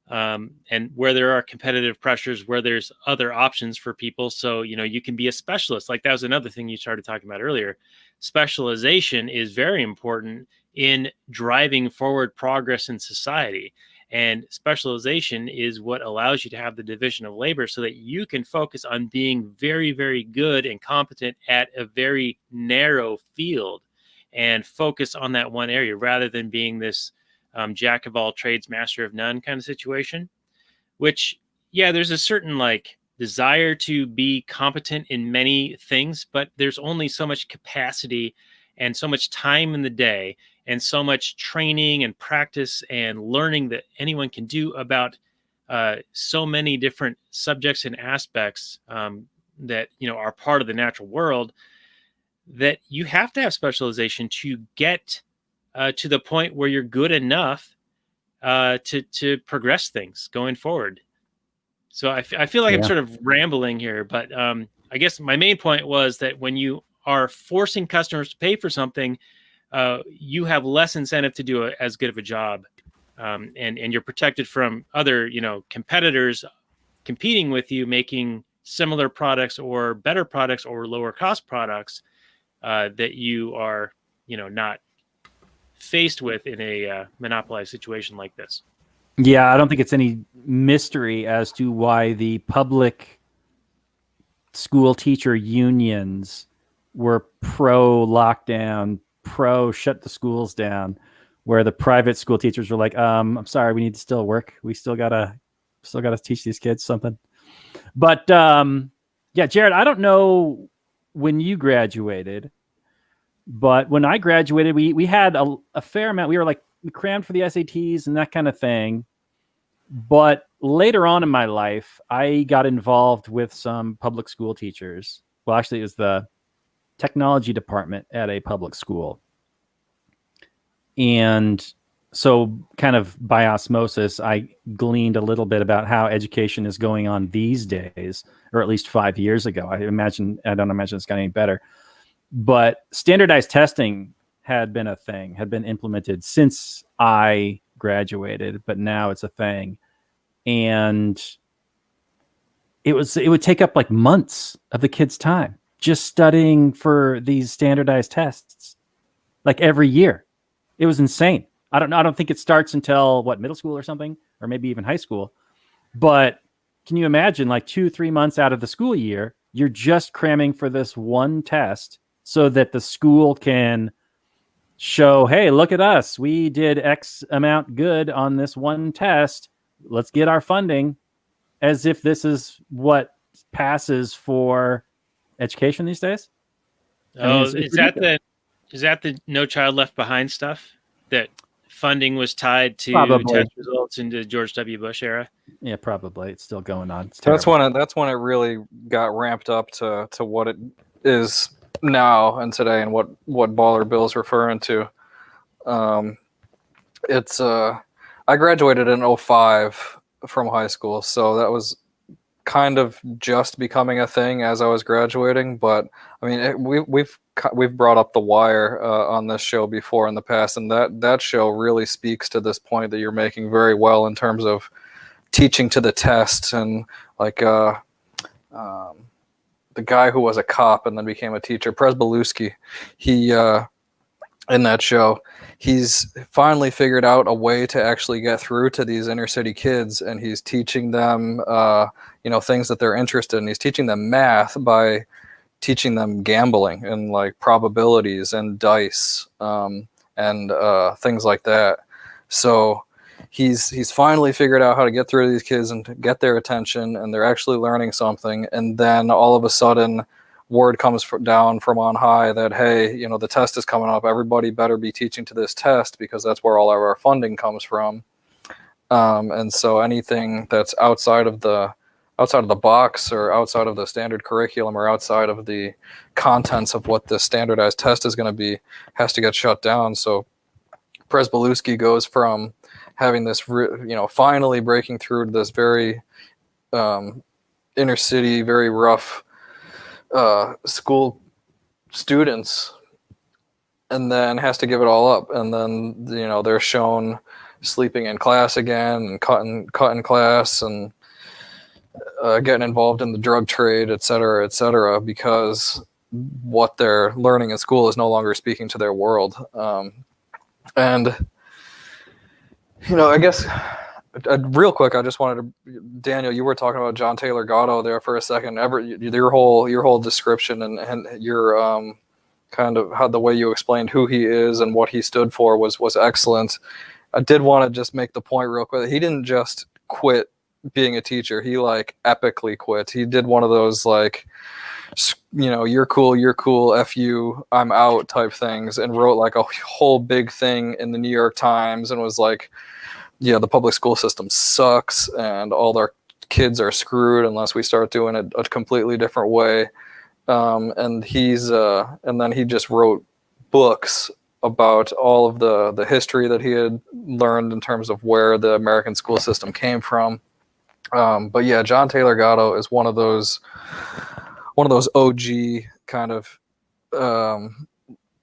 And where there are competitive pressures, where there's other options for people. So, you can be a specialist. Like that was another thing you started talking about earlier. Specialization is very important in driving forward progress in society. And specialization is what allows you to have the division of labor so that you can focus on being very, very good and competent at a very narrow field and focus on that one area rather than being this jack of all trades, master of none kind of situation, which, yeah, there's a certain like desire to be competent in many things, but there's only so much capacity and so much time in the day and so much training and practice and learning that anyone can do about so many different subjects and aspects that, are part of the natural world, that you have to have specialization to get to the point where you're good enough to progress things going forward. So I feel like I'm sort of rambling here, but I guess my main point was that when you are forcing customers to pay for something, you have less incentive to do as good of a job, and you're protected from other competitors competing with you, making similar products or better products or lower cost products that you are not faced with in a monopolized situation like this. Yeah, I don't think it's any mystery as to why the public school teacher unions were pro lockdown, pro shut the schools down, where the private school teachers were like, I'm sorry, we need to still work. We still gotta teach these kids something. But yeah, Jared, I don't know when you graduated, but when I graduated, we had a fair amount. We crammed for the SATs and that kind of thing. But later on in my life, I got involved with some public school teachers. Well, actually, it was the technology department at a public school. And so kind of by osmosis, I gleaned a little bit about how education is going on these days, or at least 5 years ago. I don't imagine it's gotten any better. But standardized testing had been a thing, had been implemented since I graduated, but now it's a thing. And it would take up like months of the kids' time just studying for these standardized tests, like every year. It was insane. I don't think it starts until middle school or something, or maybe even high school. But can you imagine, like 2-3 months out of the school year, you're just cramming for this one test so that the school can show, hey, look at us. We did X amount good on this one test. Let's get our funding, as if this is what passes for education these days. Is that the No Child Left Behind stuff? That funding was tied to test results in the George W. Bush era? Yeah, probably. It's still going on. That's when it really got ramped up to what it is now and today, and what Baller Bill's referring to. I graduated in 2005 from high school, so that was kind of just becoming a thing as I was graduating. But I mean, we've brought up The Wire on this show before in the past, and that show really speaks to this point that you're making very well in terms of teaching to the test. And like the guy who was a cop and then became a teacher, Presbalewski, he in that show, he's finally figured out a way to actually get through to these inner city kids, and he's teaching them things that they're interested in. He's teaching them math by teaching them gambling and like probabilities and dice and things like that. So he's finally figured out how to get through to these kids and to get their attention, and they're actually learning something. And then all of a sudden, word comes down from on high that, hey, the test is coming up. Everybody better be teaching to this test, because that's where all of our funding comes from. And so anything that's outside of the box, or outside of the standard curriculum, or outside of the contents of what the standardized test is going to be, has to get shut down. So Presbalewski goes from having this, finally breaking through to this very inner city, very rough school students, and then has to give it all up. And then they're shown sleeping in class again, and cutting class, and getting involved in the drug trade, et cetera, because what they're learning in school is no longer speaking to their world. And I guess real quick, I just wanted to, Daniel, you were talking about John Taylor Gatto there for a second. Your whole description and your kind of how the way you explained who he is and what he stood for was excellent. I did want to just make the point real quick. He didn't just quit being a teacher. He like epically quit. He did one of those like, you're cool, F you, I'm out type things, and wrote like a whole big thing in the New York Times, and was like, yeah, the public school system sucks, and all our kids are screwed unless we start doing it a completely different way. And then he just wrote books about all of the history that he had learned in terms of where the American school system came from. But yeah, John Taylor Gatto is one of those OG kind of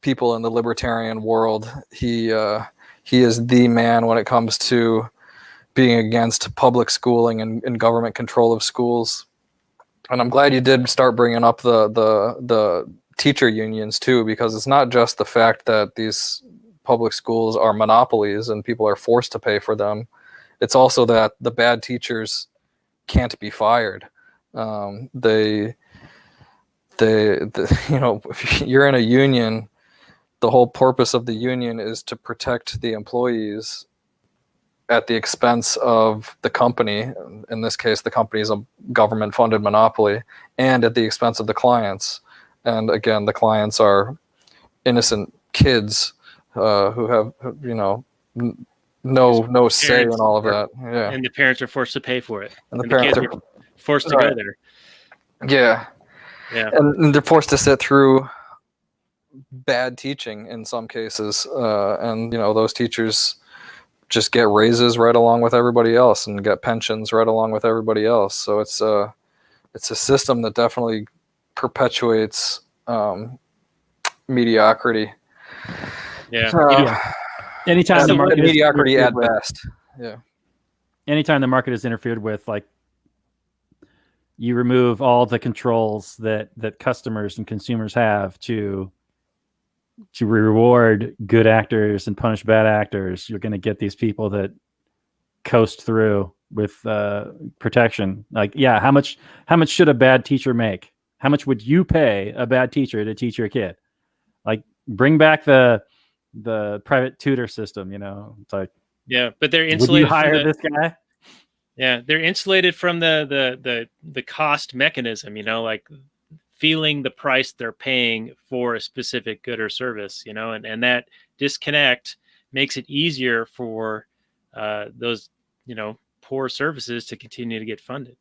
people in the libertarian world. He is the man when it comes to being against public schooling and government control of schools. And I'm glad you did start bringing up the teacher unions too, because it's not just the fact that these public schools are monopolies and people are forced to pay for them. It's also that the bad teachers can't be fired. If you're in a union, the whole purpose of the union is to protect the employees at the expense of the company. In this case, the company is a government-funded monopoly, and at the expense of the clients. And again, the clients are innocent kids who have, no say in all of that. Yeah. And the parents are forced to pay for it. And the parents kids are forced to go there. Yeah. Yeah. And they're forced to sit through bad teaching in some cases, and those teachers just get raises right along with everybody else and get pensions right along with everybody else. So it's a system that definitely perpetuates mediocrity. Yeah. Anytime the market mediocrity is at interfered with, best. Yeah. anytime the market is interfered with, like, you remove all the controls that customers and consumers have to reward good actors and punish bad actors, you're going to get these people that coast through with protection. Like, yeah, how much should a bad teacher make? How much would you pay a bad teacher to teach your kid? Like, bring back the private tutor system. It's like, Yeah, but they're would you insulated from hire this guy? Yeah, they're insulated from the cost mechanism, like feeling the price they're paying for a specific good or service, and that disconnect makes it easier for those, poor services to continue to get funded.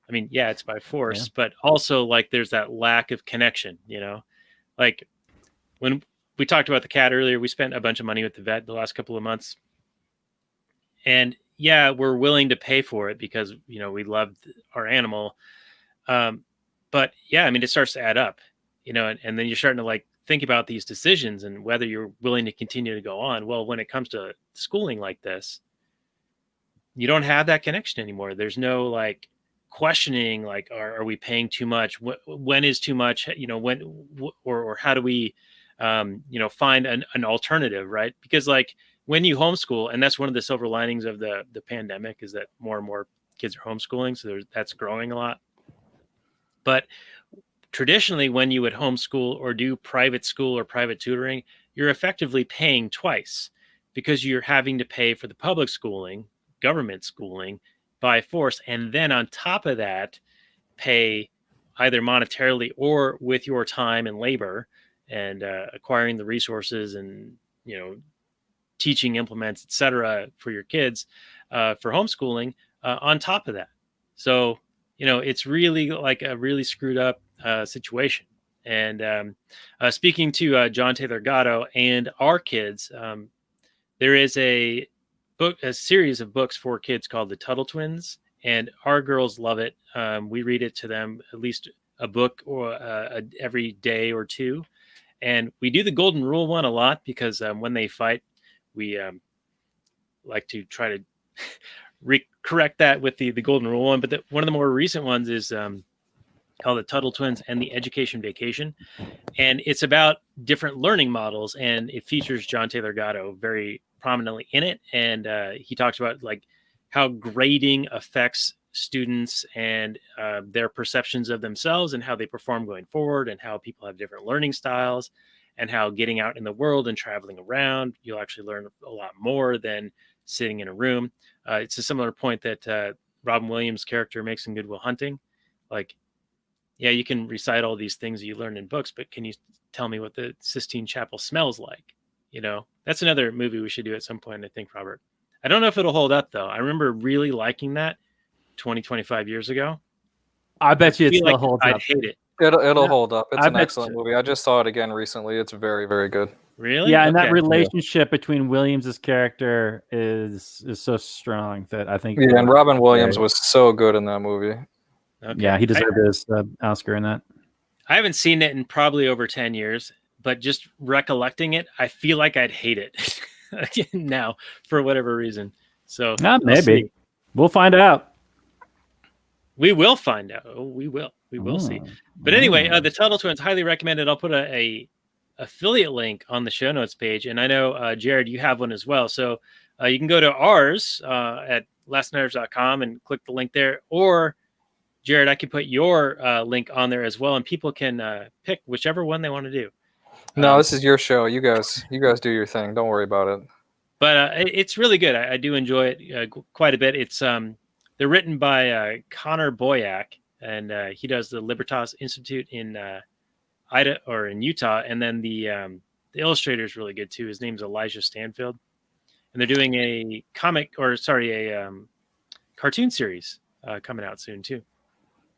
I mean, yeah, it's by force, but also like there's that lack of connection, like when we talked about the cat earlier, we spent a bunch of money with the vet the last couple of months. And yeah, we're willing to pay for it because, we love our animal. But yeah, I mean, it starts to add up, and then you're starting to like think about these decisions and whether you're willing to continue to go on. Well, when it comes to schooling like this, you don't have that connection anymore. There's no like questioning, like, are we paying too much? When is too much? Or how do we, find an alternative, right? Because like, when you homeschool, and that's one of the silver linings of the pandemic, is that more and more kids are homeschooling. So that's growing a lot. But traditionally, when you would homeschool or do private school or private tutoring, you're effectively paying twice because you're having to pay for the public schooling, government schooling by force. And then on top of that, pay either monetarily or with your time and labor and acquiring the resources and, teaching implements, etc., for your kids for homeschooling on top of that. So, it's really like a really screwed up situation. And speaking to John Taylor Gatto and our kids, there is a series of books for kids called the Tuttle Twins, and our girls love it. We read it to them at least a book or every day or two. And we do the Golden Rule one a lot because when they fight, we like to try to correct that with the Golden Rule one. But one of the more recent ones is called the Tuttle Twins and the Education Vacation. And it's about different learning models. And it features John Taylor Gatto very prominently in it. And he talks about like how grading affects students and their perceptions of themselves and how they perform going forward, and how people have different learning styles, and how getting out in the world and traveling around, you'll actually learn a lot more than sitting in a room. It's a similar point that Robin Williams' character makes in Good Will Hunting. Like, yeah, you can recite all these things that you learn in books, but can you tell me what the Sistine Chapel smells like? That's another movie we should do at some point, I think, Robert. I don't know if it'll hold up, though. I remember really liking that 25 years ago. I bet you it still holds I'd up. hate it. It'll hold up. It's I an bet excellent movie. I just saw it again recently. It's very, very good. Really? Yeah, and that Okay. relationship between Williams' character is so strong that I think. Yeah, and Robin Williams was so good in that movie. Okay. Yeah, he deserved his Oscar in that. I haven't seen it in probably over 10 years, but just recollecting it, I feel like I'd hate it now for whatever reason. So maybe we'll find out. We will find out. Oh, we will. We will see. But anyway, the Tuttle Twins, highly recommended. I'll put a affiliate link on the show notes page. And I know, Jared, you have one as well. So you can go to ours at lastnighters.com and click the link there. Or, Jared, I can put your link on there as well. And people can pick whichever one they want to do. No, this is your show. You guys do your thing. Don't worry about it. But it's really good. I do enjoy it quite a bit. It's they're written by Connor Boyack, and he does the Libertas Institute in Idaho or in Utah. And then the illustrator is really good too. His name's Elijah Stanfield, and they're doing a cartoon series coming out soon too.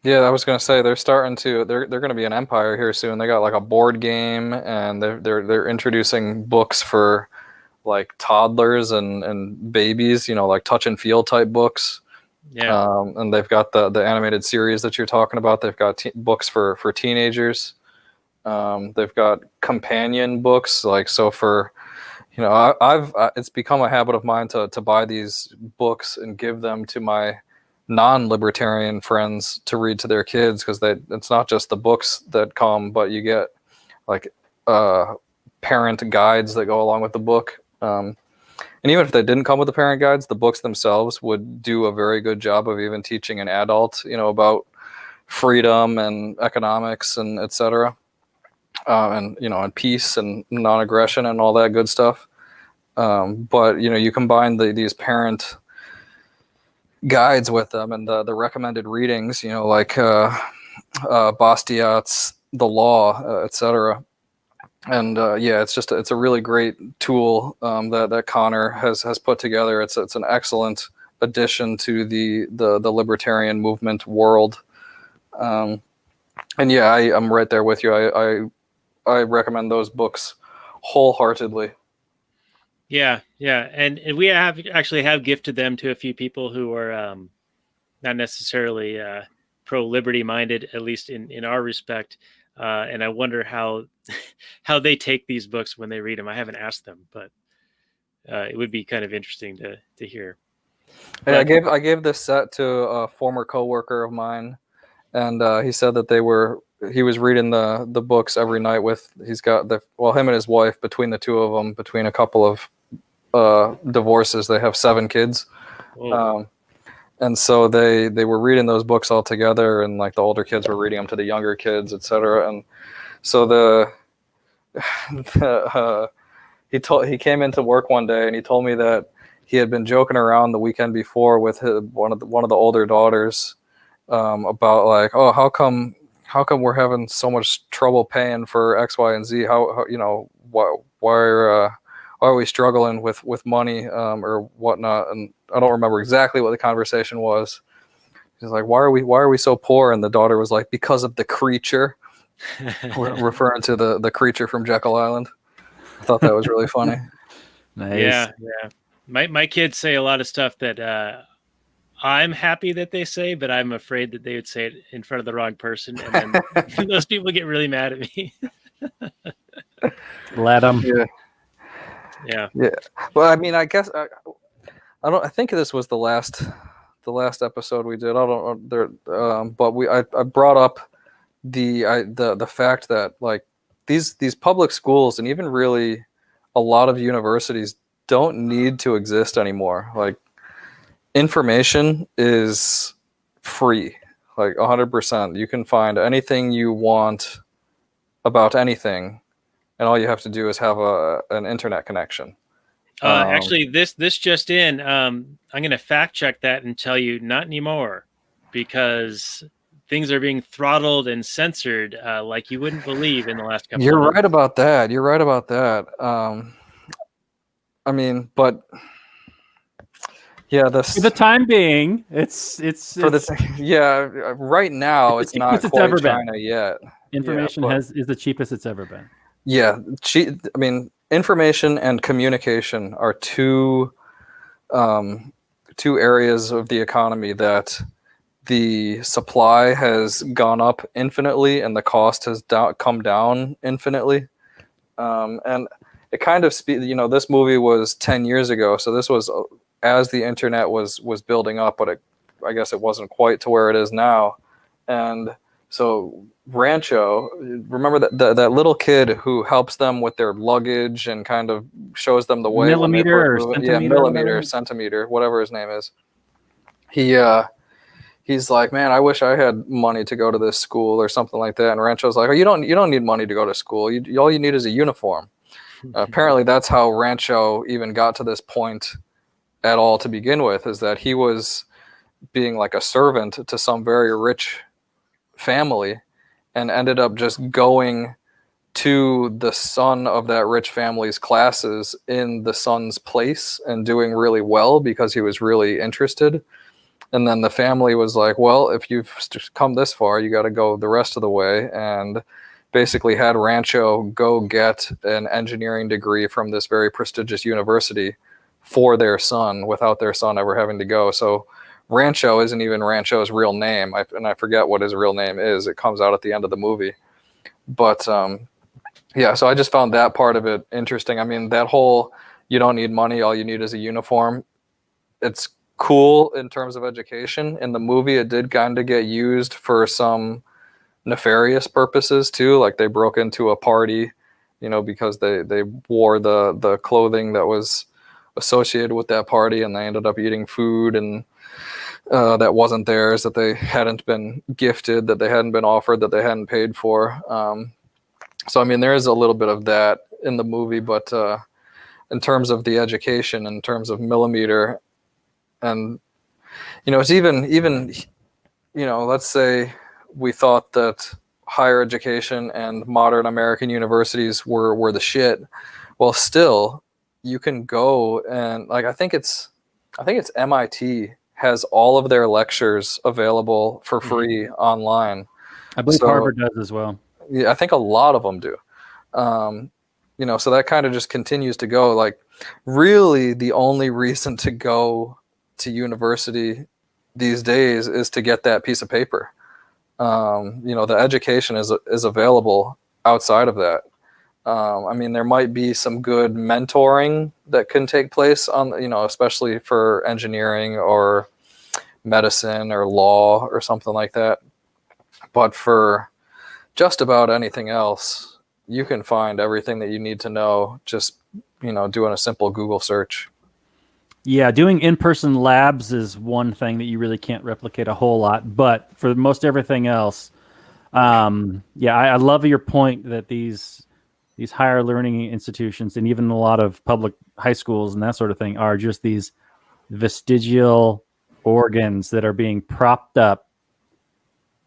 Yeah, I was gonna say they're starting to they're gonna be an empire here soon. They got like a board game, and they're introducing books for like toddlers and babies. You know, like touch and feel type books. Yeah. And they've got the animated series that you're talking about. They've got books for teenagers. They've got companion books, like so for, you know, I've it's become a habit of mine to buy these books and give them to my non-libertarian friends to read to their kids, because it's not just the books that come, but you get like parent guides that go along with the book. And even if they didn't come with the parent guides, the books themselves would do a very good job of even teaching an adult, you know, about freedom and economics and etc. And you know, and peace and non-aggression and all that good stuff. But you know, you combine these parent guides with them and the recommended readings, you know, like Bastiat's The Law, etc. And yeah, it's a really great tool that Connor has put together. It's an excellent addition to the libertarian movement world. And yeah, I'm right there with you. I recommend those books wholeheartedly. Yeah, and we have gifted them to a few people who are not necessarily pro-liberty minded, at least in our respect. And I wonder how they take these books when they read them. I haven't asked them, but it would be kind of interesting to hear. Hey, I gave this set to a former coworker of mine, and he said that he was reading the books every night with. He's got him and his wife, between the two of them, between a couple of divorces, they have 7 kids. And so they were reading those books all together, and like the older kids were reading them to the younger kids, etc. And so he came into work one day and he told me that he had been joking around the weekend before with one of the older daughters about like, oh, how come we're having so much trouble paying for X, Y, and Z? How you know, why are we struggling with money or whatnot? And I don't remember exactly what the conversation was. He's like, why are we so poor? And the daughter was like, because of the creature. We're referring to the creature from Jekyll Island. I thought that was really funny. Nice. Yeah. My kids say a lot of stuff that I'm happy that they say, but I'm afraid that they would say it in front of the wrong person, and then those people get really mad at me. Let them. Yeah. Well, I mean, I guess I think this was the last episode we did. I don't know, but I brought up the fact that like these public schools and even really a lot of universities don't need to exist anymore. Like, information is free, like 100%. You can find anything you want about anything, and all you have to do is have an internet connection. Actually, this just in, I'm going to fact check that and tell you not anymore, because things are being throttled and censored like you wouldn't believe in the last couple. You're right about that. You're right about that. I mean, but yeah, For the time being, it's right now it's not quite China yet. Information is the cheapest it's ever been. Yeah, I mean, information and communication are two areas of the economy that the supply has gone up infinitely and the cost has come down infinitely. And it kind of this movie was 10 years ago, so this was as the internet was building up, but I guess it wasn't quite to where it is now. And so Rancho, remember that little kid who helps them with their luggage and kind of shows them the way. Centimeter, whatever his name is. He's like, man, I wish I had money to go to this school or something like that. And Rancho's like, oh, you don't need money to go to school. All you need is a uniform. Apparently, that's how Rancho even got to this point at all to begin with, is that he was being like a servant to some very rich family and ended up just going to the son of that rich family's classes in the son's place and doing really well because he was really interested. And then the family was like, well, if you've come this far, you got to go the rest of the way, and basically had Rancho go get an engineering degree from this very prestigious university for their son without their son ever having to go. So Rancho isn't even Rancho's real name. And I forget what his real name is. It comes out at the end of the movie. But yeah, so I just found that part of it interesting. I mean, that whole, you don't need money, all you need is a uniform. It's cool in terms of education. In the movie, it did kind of get used for some nefarious purposes too. Like they broke into a party, because they wore the clothing that was associated with that party, and they ended up eating food and that wasn't theirs, that they hadn't been gifted, that they hadn't been offered, that they hadn't paid for. So I mean, there is a little bit of that in the movie, but in terms of the education, in terms of millimeter, and it's even let's say we thought that higher education and modern American universities were the shit. Well, still, you can go and I think it's MIT has all of their lectures available for free online. I believe Harvard does as well. Yeah, I think a lot of them do. So that kind of just continues to go. Like, really, the only reason to go to university these days is to get that piece of paper. The education is available outside of that. I mean, there might be some good mentoring that can take place on, especially for engineering or medicine or law or something like that. But for just about anything else, you can find everything that you need to know just, doing a simple Google search. Yeah, doing in-person labs is one thing that you really can't replicate a whole lot. But for most everything else, I love your point that these higher learning institutions and even a lot of public high schools and that sort of thing are just these vestigial organs that are being propped up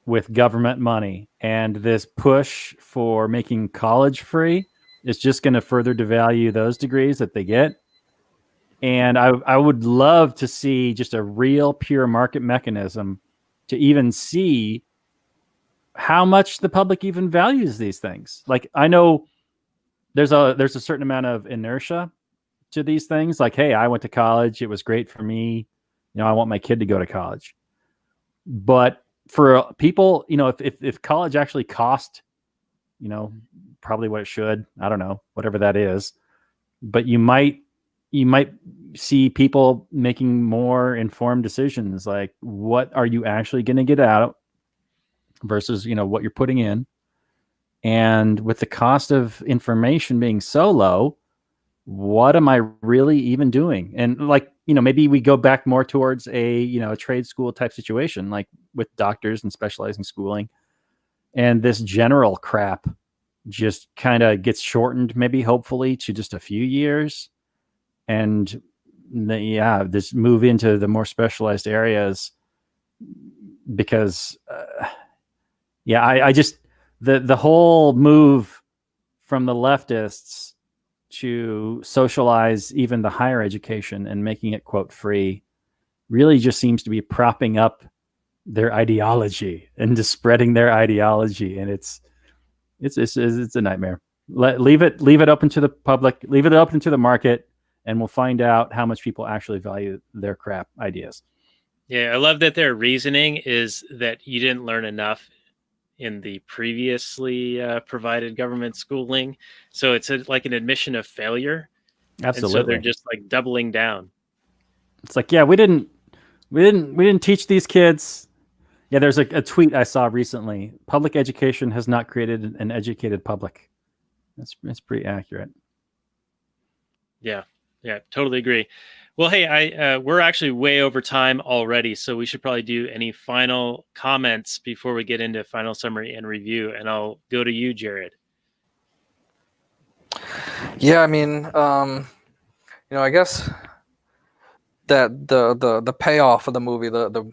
with government money. And this push for making college free is just going to further devalue those degrees that they get. And I would love to see just a real pure market mechanism to even see how much the public even values these things. Like, I know there's a certain amount of inertia to these things. Like, hey, I went to college. It was great for me. I want my kid to go to college. But for people, if college actually cost, probably what it should, I don't know, whatever that is, but you might see people making more informed decisions. Like, what are you actually going to get out versus, what you're putting in? And with the cost of information being so low, what am I really even doing? And maybe we go back more towards a trade school type situation, like with doctors and specializing schooling. And this general crap just kind of gets shortened, maybe hopefully to just a few years. And just move into the more specialized areas because, I just, the whole move from the leftists to socialize even the higher education and making it, quote, free really just seems to be propping up their ideology and just spreading their ideology. And it's a nightmare. Leave it open to the public, leave it open to the market, and we'll find out how much people actually value their crap ideas. Yeah, I love that their reasoning is that you didn't learn enough in the previously provided government schooling. So it's like an admission of failure. Absolutely. And so they're just like doubling down. It's like, we didn't teach these kids. Yeah, there's a tweet I saw recently. Public education has not created an educated public. That's pretty accurate. Yeah, totally agree. Well, hey, we're actually way over time already, so we should probably do any final comments before we get into final summary and review. And I'll go to you, Jared. Yeah, I mean, I guess that the payoff of the movie, the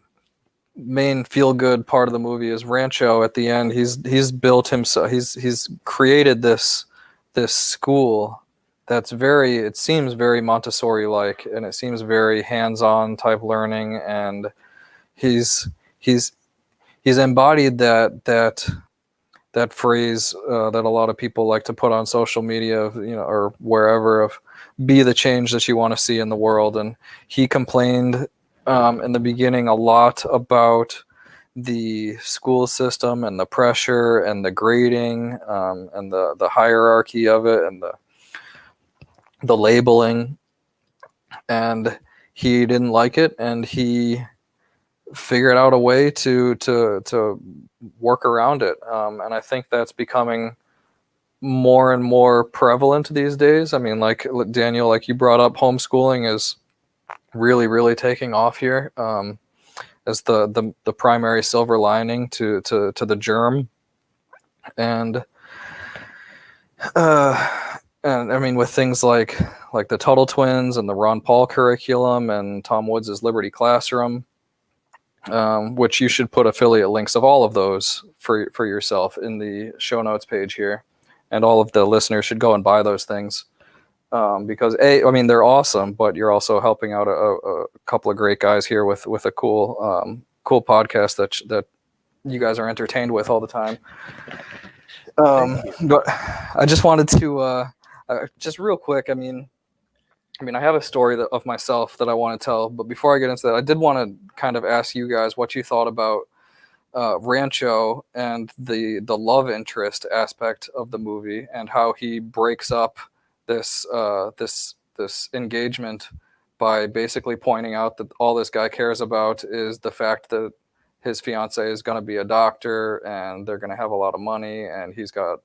main feel good part of the movie is Rancho at the end. He's built himself. He's created this school that's it seems very Montessori like, and it seems very hands-on type learning. And he's he's embodied that phrase that a lot of people like to put on social media, or wherever, of be the change that you want to see in the world. And he complained in the beginning a lot about the school system and the pressure and the grading and the hierarchy of it and the labeling, and he didn't like it, and he figured out a way to work around it. And I think that's becoming more and more prevalent these days. I mean, like Daniel, like you brought up, homeschooling is really, really taking off here as the primary silver lining to the germ. And I mean, with things like the Tuttle Twins and the Ron Paul curriculum and Tom Woods' Liberty Classroom, which you should put affiliate links of all of those for yourself in the show notes page here, and all of the listeners should go and buy those things, because I mean, they're awesome, but you're also helping out a couple of great guys here with a cool podcast that you guys are entertained with all the time. But I just wanted to just real quick, I mean, I have a story of myself that I want to tell, but before I get into that, I did want to kind of ask you guys what you thought about Rancho and the love interest aspect of the movie, and how he breaks up this engagement by basically pointing out that all this guy cares about is the fact that his fiance is going to be a doctor and they're going to have a lot of money, and he's got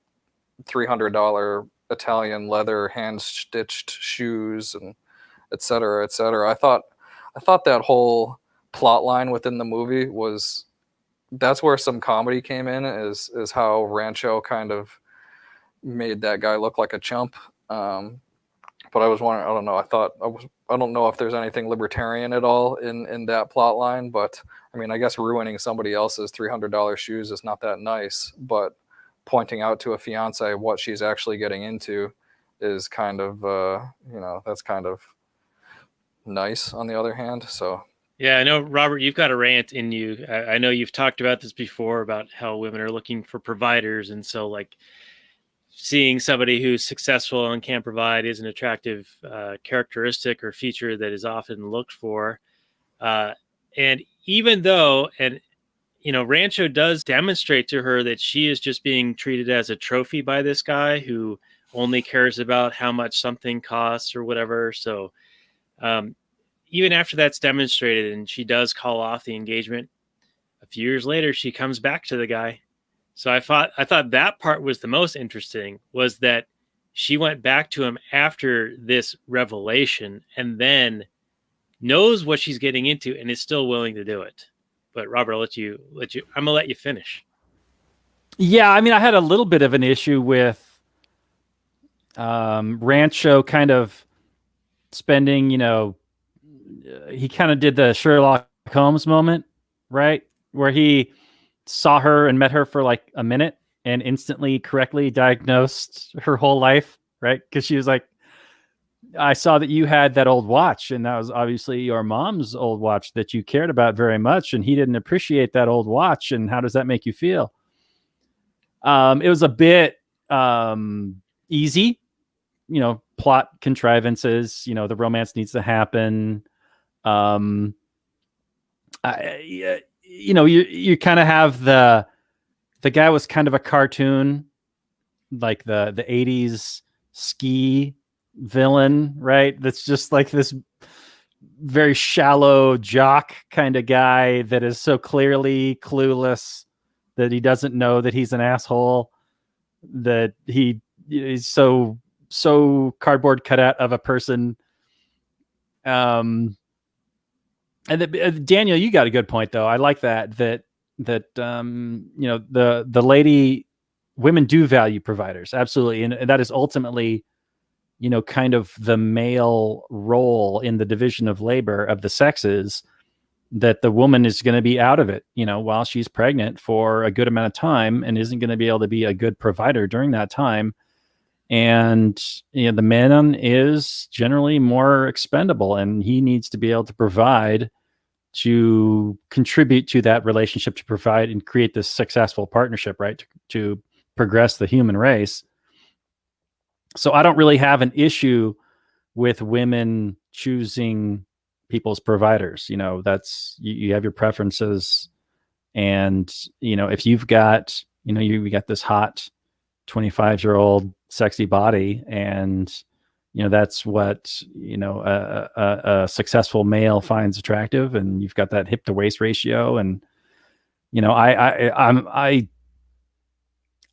$300 Italian leather hand-stitched shoes, and et cetera, et cetera. I thought that whole plot line within the movie that's where some comedy came in, is how Rancho kind of made that guy look like a chump. But I was wondering, I don't know, I don't know if there's anything libertarian at all in that plot line, but I mean, I guess ruining somebody else's $300 shoes is not that nice, but pointing out to a fiance what she's actually getting into is kind of, that's kind of nice on the other hand. So Yeah, I know, Robert, you've got a rant in you. I know you've talked about this before, about how women are looking for providers, and so like seeing somebody who's successful and can provide is an attractive characteristic or feature that is often looked for. And even though, Rancho does demonstrate to her that she is just being treated as a trophy by this guy who only cares about how much something costs or whatever. So even after that's demonstrated and she does call off the engagement, a few years later, she comes back to the guy. So I thought that part was the most interesting, was that she went back to him after this revelation and then knows what she's getting into and is still willing to do it. But Robert, I'm gonna let you finish. Yeah, I mean, I had a little bit of an issue with Rancho kind of spending, he kind of did the Sherlock Holmes moment, right? Where he saw her and met her for like a minute and instantly correctly diagnosed her whole life, right? Because she was like, I saw that you had that old watch, and that was obviously your mom's old watch that you cared about very much, and he didn't appreciate that old watch, and how does that make you feel? It was a bit easy, plot contrivances, the romance needs to happen. You kind of have the guy was kind of a cartoon, like the 80s ski villain, right? That's just like this very shallow jock kind of guy that is so clearly clueless that he doesn't know that he's an asshole, that he's so cardboard cutout of a person. And Daniel, you got a good point though. I like that the lady, women do value providers, absolutely, and that is ultimately, kind of the male role in the division of labor of the sexes, that the woman is going to be out of it, while she's pregnant for a good amount of time and isn't going to be able to be a good provider during that time. And the man is generally more expendable, and he needs to be able to provide to contribute to that relationship, to provide and create this successful partnership, right? To progress the human race. So I don't really have an issue with women choosing people's providers. You know, that's, you have your preferences, and, you know, if you've got, you know, you got this hot 25-year-old sexy body, and, you know, that's what, you know, a successful male finds attractive, and you've got that hip to waist ratio. And, you know, I'm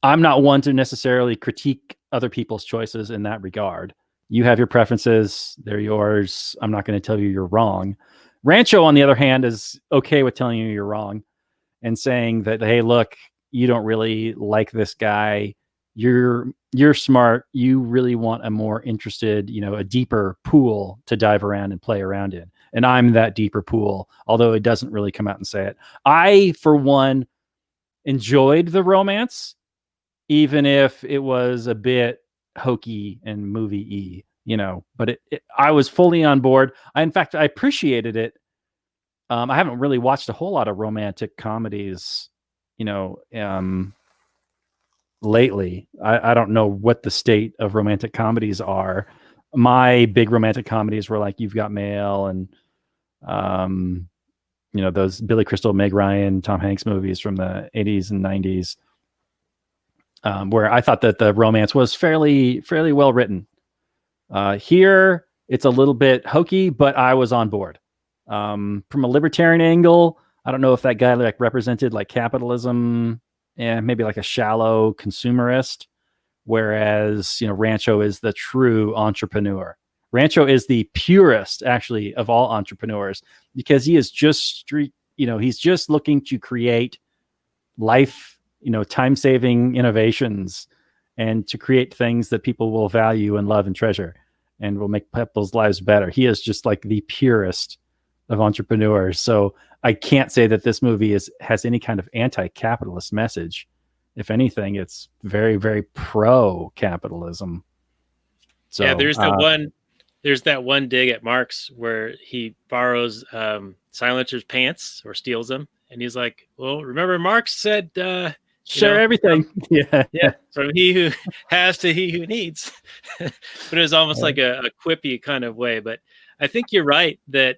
not one to necessarily critique other people's choices in that regard. You have your preferences, they're yours. I'm not going to tell you you're wrong. Rancho, on the other hand, is okay with telling you you're wrong and saying that, hey, look, you don't really like this guy. You're smart. You really want a more interested, you know, a deeper pool to dive around and play around in. And I'm that deeper pool, although it doesn't really come out and say it. I, for one, enjoyed the romance, even if it was a bit hokey and movie-y, you know, but I was fully on board. In fact, I appreciated it. I haven't really watched a whole lot of romantic comedies, you know, lately. I don't know what the state of romantic comedies are. My big romantic comedies were like You've Got Mail and, you know, those Billy Crystal, Meg Ryan, Tom Hanks movies from the 80s and 90s, where I thought that the romance was fairly well written. Here, it's a little bit hokey, but I was on board. From a libertarian angle, I don't know if that guy like represented like capitalism and maybe like a shallow consumerist, whereas, you know, Rancho is the true entrepreneur. Rancho is the purest, actually, of all entrepreneurs, because he is just he's just looking to create life, you know, time-saving innovations and to create things that people will value and love and treasure and will make people's lives better. He is just like the purest of entrepreneurs. So I can't say that this movie has any kind of anti-capitalist message. If anything, it's very, very pro-capitalism. So yeah, there's that one dig at Marx where he borrows Silencer's pants or steals them, and he's like, well, remember Marx said share everything. Yeah, from he who has to he who needs. But it was almost like a quippy kind of way. But I think you're right that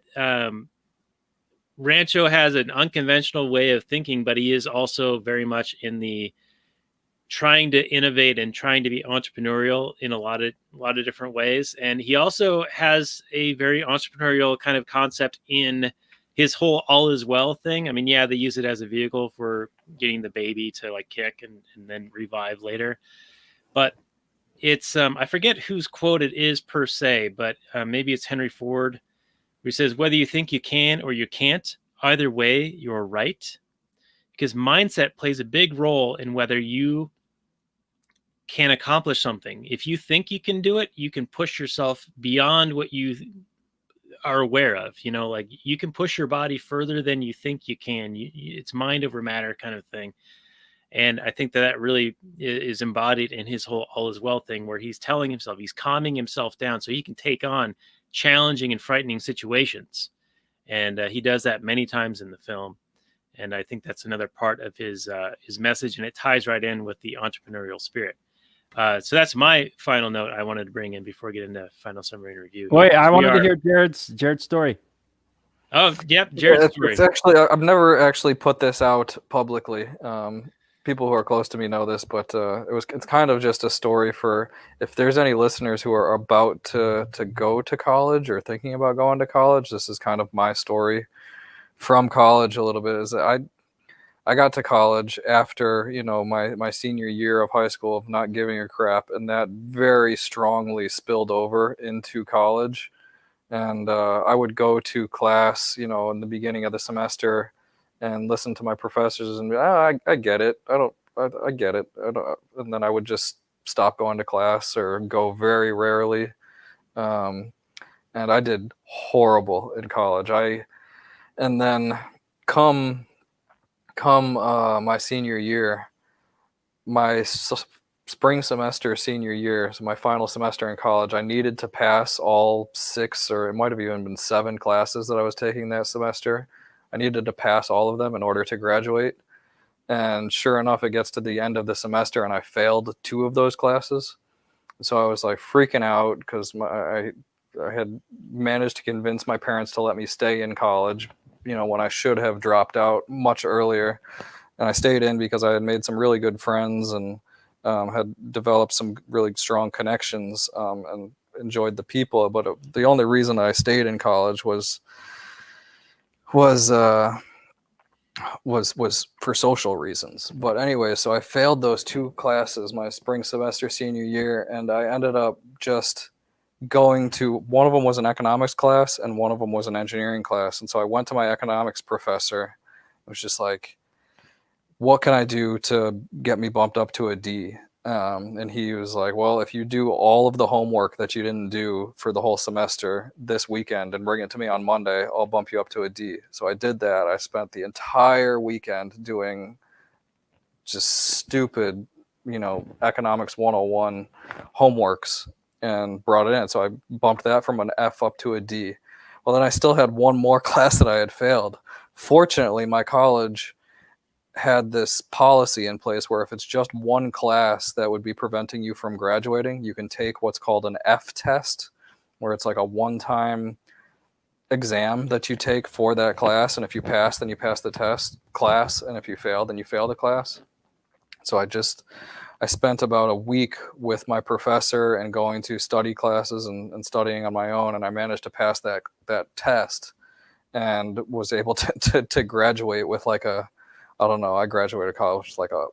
Rancho has an unconventional way of thinking, but he is also very much in the trying to innovate and trying to be entrepreneurial in a lot of different ways. And he also has a very entrepreneurial kind of concept in his whole Allzwell thing. I mean, yeah, they use it as a vehicle for getting the baby to like kick and then revive later. But it's, I forget whose quote it is per se, but maybe it's Henry Ford, who says, whether you think you can or you can't, either way, you're right. Because mindset plays a big role in whether you can accomplish something. If you think you can do it, you can push yourself beyond what you are aware of. You know, like you can push your body further than you think you can. It's mind over matter kind of thing. And I think that really is embodied in his whole Allzwell thing, where he's telling himself, he's calming himself down so he can take on challenging and frightening situations. And he does that many times in the film. And I think that's another part of his message, and it ties right in with the entrepreneurial spirit. So that's my final note I wanted to bring in before we get into final summary and review. Wait, I wanted to hear Jared's story. Oh, yep, Jared's story. It's actually, I've never actually put this out publicly. People who are close to me know this, but it's kind of just a story for if there's any listeners who are about to go to college or thinking about going to college. This is kind of my story from college a little bit. Is that I got to college after, you know, my senior year of high school of not giving a crap, and that very strongly spilled over into college. And I would go to class, you know, in the beginning of the semester and listen to my professors and be, I get it. I get it. And then I would just stop going to class or go very rarely. And I did horrible in college. And then come my senior year, my spring semester senior year, so my final semester in college, I needed to pass all 6, or it might have even been 7 classes that I was taking that semester. I needed to pass all of them in order to graduate. And sure enough, it gets to the end of the semester and I failed 2 of those classes. So I was like freaking out because I had managed to convince my parents to let me stay in college, when I should have dropped out much earlier. And I stayed in because I had made some really good friends and had developed some really strong connections and enjoyed the people. But the only reason I stayed in college was for social reasons. But anyway, so I failed those 2 classes my spring semester senior year, and I ended up just going to, one of them was an economics class and one of them was an engineering class. And so I went to my economics professor. It was just like, what can I do to get me bumped up to a D? And he was like, well, if you do all of the homework that you didn't do for the whole semester this weekend and bring it to me on Monday, I'll bump you up to a D. So I did that. I spent the entire weekend doing just stupid, economics 101 homeworks and brought it in. So I bumped that from an F up to a D. Well, then I still had one more class that I had failed. Fortunately, my college had this policy in place where if it's just one class that would be preventing you from graduating, you can take what's called an F test, where it's like a one-time exam that you take for that class. And if you pass, then you pass the test class. And if you fail, then you fail the class. So I spent about a week with my professor and going to study classes and studying on my own. And I managed to pass that test and was able to graduate with like I don't know, I graduated college with like a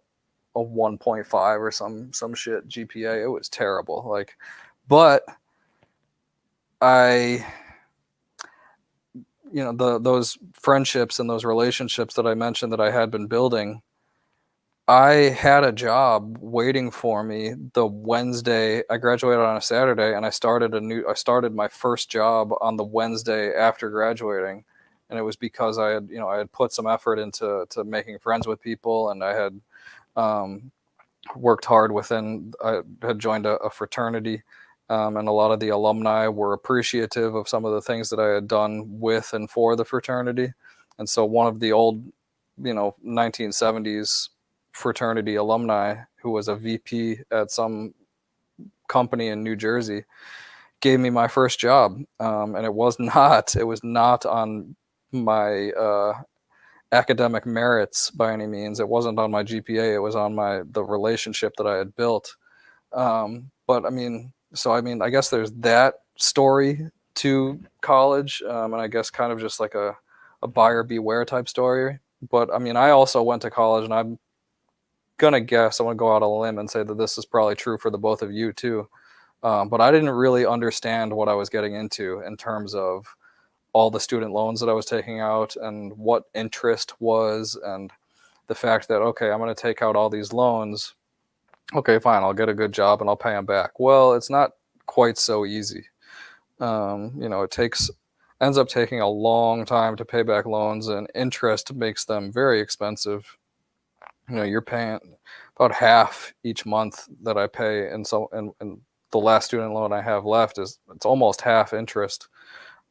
1.5 or some shit GPA. It was terrible. But I, those friendships and those relationships that I mentioned that I had been building, I had a job waiting for me the Wednesday. I graduated on a Saturday and I started my first job on the Wednesday after graduating. And it was because I had put some effort into making friends with people, and I had worked hard I had joined a fraternity, and a lot of the alumni were appreciative of some of the things that I had done with and for the fraternity. And so one of the old, 1970s fraternity alumni who was a VP at some company in New Jersey gave me my first job, and it was not on my academic merits by any means. It wasn't on my GPA. It was on the relationship that I had built. But I guess there's that story to college, and I guess kind of just like a buyer beware type story. But I also went to college, and I'm gonna go out on a limb and say that this is probably true for the both of you too. But I didn't really understand what I was getting into in terms of all the student loans that I was taking out and what interest was, and the fact that, okay, I'm going to take out all these loans. Okay, fine. I'll get a good job and I'll pay them back. Well, it's not quite so easy. It ends up taking a long time to pay back loans, and interest makes them very expensive. You're paying about half each month that I pay. And the last student loan I have left it's almost half interest.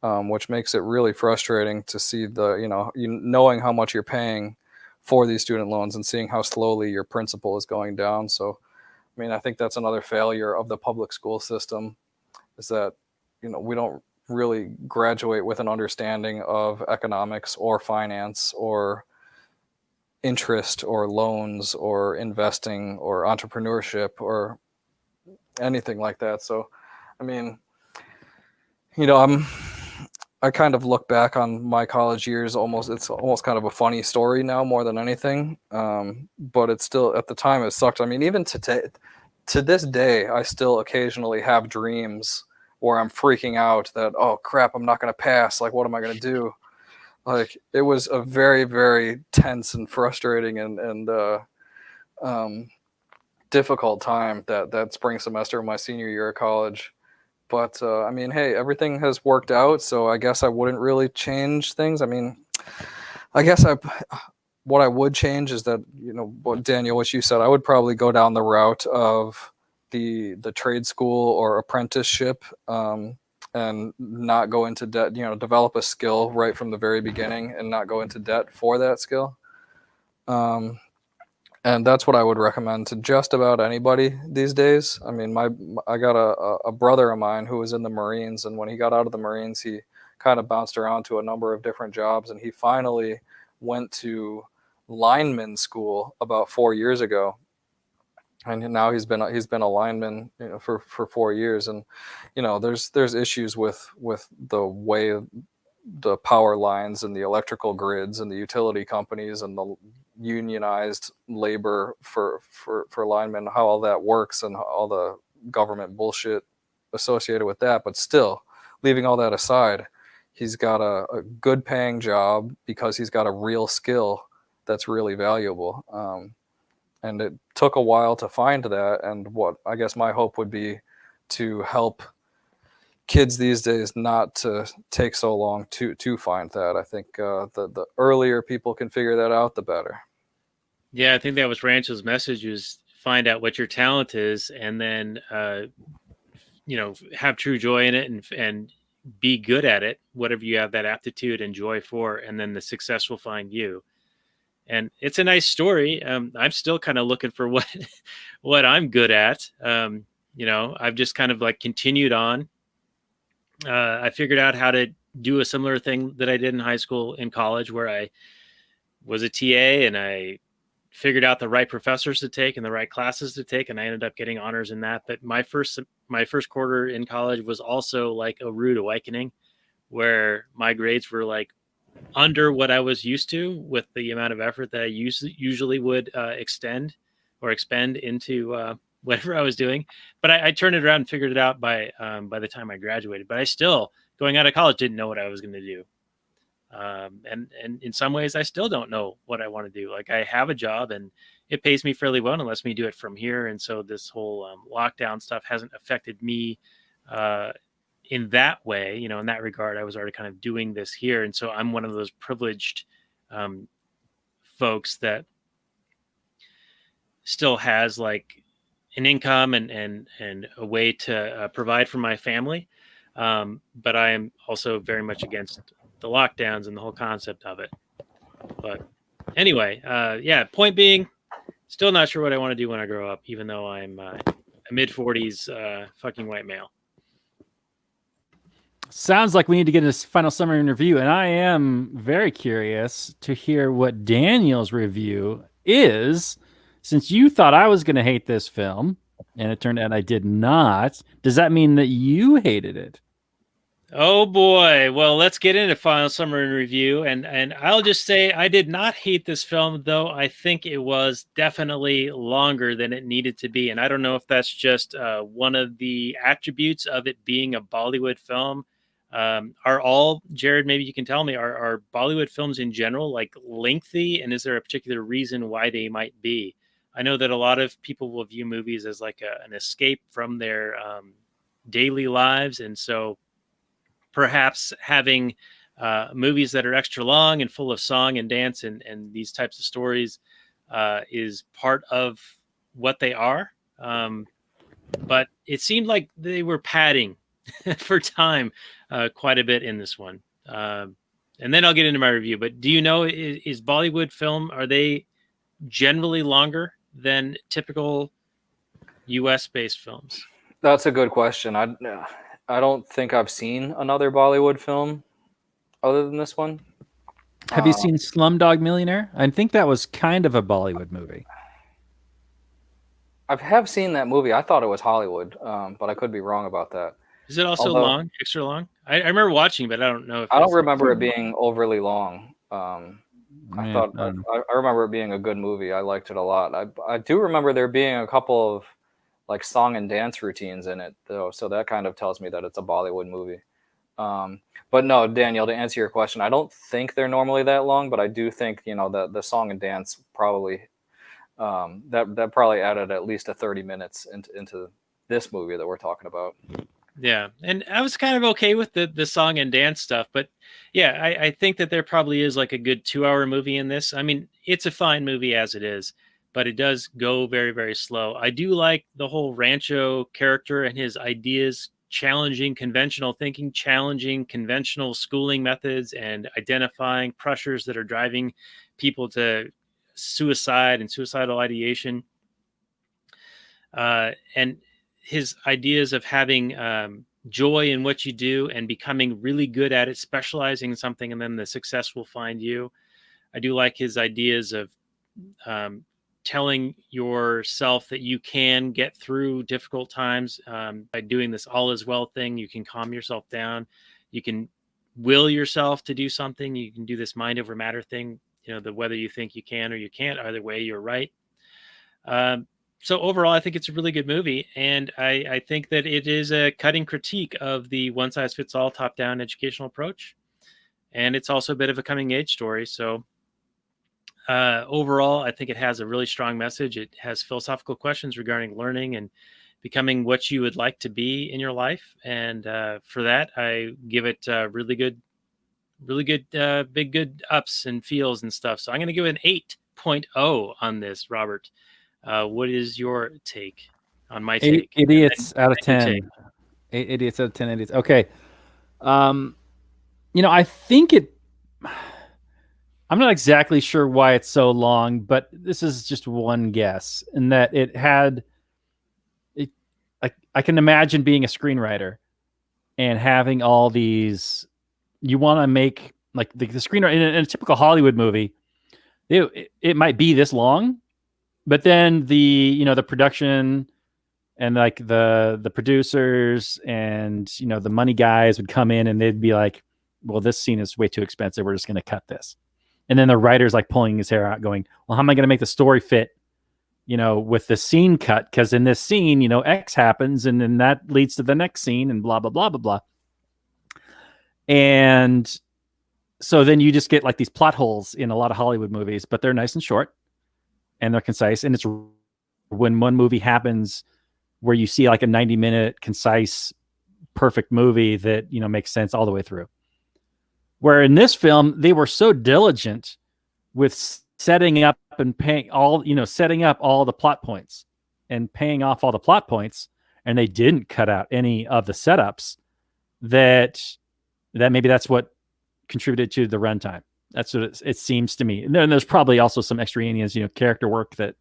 Which makes it really frustrating to see knowing how much you're paying for these student loans and seeing how slowly your principal is going down. So, I think that's another failure of the public school system, is that, we don't really graduate with an understanding of economics or finance or interest or loans or investing or entrepreneurship or anything like that. So, I kind of look back on my college years it's almost kind of a funny story now more than anything. But it's still, at the time, it sucked. Even to this day, I still occasionally have dreams where I'm freaking out that, oh crap, I'm not going to pass. Like, what am I going to do? It was a very, very tense and frustrating and difficult time that spring semester of my senior year of college. But hey, everything has worked out, so I guess I wouldn't really change things. I guess what I would change is that, Daniel, what you said, I would probably go down the route of the trade school or apprenticeship and not go into debt, develop a skill right from the very beginning and not go into debt for that skill. And that's what I would recommend to just about anybody these days. I mean, I got a brother of mine who was in the Marines, and when he got out of the Marines, he kind of bounced around to a number of different jobs, and he finally went to lineman school about 4 years ago. And now he's been a lineman, for 4 years. And there's issues with the way the power lines and the electrical grids and the utility companies and the unionized labor for linemen, how all that works and all the government bullshit associated with that. But still, leaving all that aside, he's got a good paying job because he's got a real skill that's really valuable. And it took a while to find that. And what I guess my hope would be to help kids these days not to take so long to find that. I think the earlier people can figure that out, the better. Yeah, I think that was Rancho's message, was find out what your talent is, and then have true joy in it and be good at it, whatever you have that aptitude and joy for, and then the success will find you. And it's a nice story. I'm still kind of looking for what I'm good at. I've just kind of like continued on. I figured out how to do a similar thing that I did in high school, in college, where I was a TA and I figured out the right professors to take and the right classes to take, and I ended up getting honors in that. But my first quarter in college was also like a rude awakening, where my grades were like under what I was used to with the amount of effort that I usually would expend into whatever I was doing. But I turned it around and figured it out by the time I graduated. But I still, going out of college, didn't know what I was going to do. And in some ways, I still don't know what I want to do. Like, I have a job and it pays me fairly well and lets me do it from here. And so this whole lockdown stuff hasn't affected me in that way. In that regard, I was already kind of doing this here. And so I'm one of those privileged folks that still has like an income and a way to provide for my family. But I am also very much against the lockdowns and the whole concept of it. But anyway, point being, still not sure what I want to do when I grow up, even though I'm a mid-40s fucking white male. Sounds like we need to get this final summary and review, and I am very curious to hear what Daniel's review is, since you thought I was going to hate this film, and it turned out I did not. Does that mean that you hated it? Oh boy. Well, let's get into final summary and review. And I'll just say I did not hate this film, though I think it was definitely longer than it needed to be. And I don't know if that's just one of the attributes of it being a Bollywood film. Are all, Jared, maybe you can tell me, are Bollywood films in general like lengthy? And is there a particular reason why they might be? I know that a lot of people will view movies as like an escape from their daily lives. And so perhaps having movies that are extra long and full of song and dance and these types of stories is part of what they are. But it seemed like they were padding for time quite a bit in this one. And then I'll get into my review. But do you know, is Bollywood film, are they generally longer than typical US-based films? That's a good question. I don't think I've seen another Bollywood film other than this one. Have you seen Slumdog Millionaire? I think that was kind of a Bollywood movie. I have seen that movie. I thought it was Hollywood, but I could be wrong about that. Is it also long, extra long? I remember watching, but I don't know if I don't remember it being overly long. I remember it being a good movie. I liked it a lot. I do remember there being a couple of like song and dance routines in it, though, so that kind of tells me that it's a Bollywood movie. But no, Daniel, to answer your question, I don't think they're normally that long, but I do think the song and dance probably that probably added at least 30 minutes into this movie that we're talking about. Yeah, and I was kind of okay with the song and dance stuff, but yeah, I think that there probably is like a good 2-hour movie in this. I mean, it's a fine movie as it is, but it does go very, very slow. I do like the whole Rancho character and his ideas challenging conventional thinking, challenging conventional schooling methods, and identifying pressures that are driving people to suicide and suicidal ideation. And his ideas of having joy in what you do and becoming really good at it, specializing in something, and then the success will find you. I do like his ideas of telling yourself that you can get through difficult times by doing this all is well thing. You can calm yourself down. You can will yourself to do something. You can do this mind over matter thing. Whether you think you can or you can't, either way, you're right. So overall, I think it's a really good movie. And I think that it is a cutting critique of the one size fits all top down educational approach. And it's also a bit of a coming age story. So overall, I think it has a really strong message. It has philosophical questions regarding learning and becoming what you would like to be in your life. And for that, I give it really good, big good ups and feels and stuff. So I'm going to give it an 8.0 on this, Robert. What is your take on my take? 8 idiots out of 10. 8 idiots out of 10 idiots. Okay. I think I'm not exactly sure why it's so long, but this is just one guess. In that it had, I can imagine being a screenwriter and having all these. You want to make like the screenwriter in a typical Hollywood movie. It might be this long, but then the production and like the producers and the money guys would come in and they'd be like, well, this scene is way too expensive. We're just going to cut this. And then the writer's like pulling his hair out going, well, how am I going to make the story fit, with the scene cut? Because in this scene, X happens and then that leads to the next scene and blah, blah, blah, blah, blah. And so then you just get like these plot holes in a lot of Hollywood movies, but they're nice and short and they're concise. And it's when one movie happens where you see like a 90-minute concise, perfect movie that, makes sense all the way through. Where in this film, they were so diligent with setting up and paying all, setting up all the plot points and paying off all the plot points. And they didn't cut out any of the setups that maybe that's what contributed to the runtime. That's what it seems to me. And then there's probably also some extraneous, character work that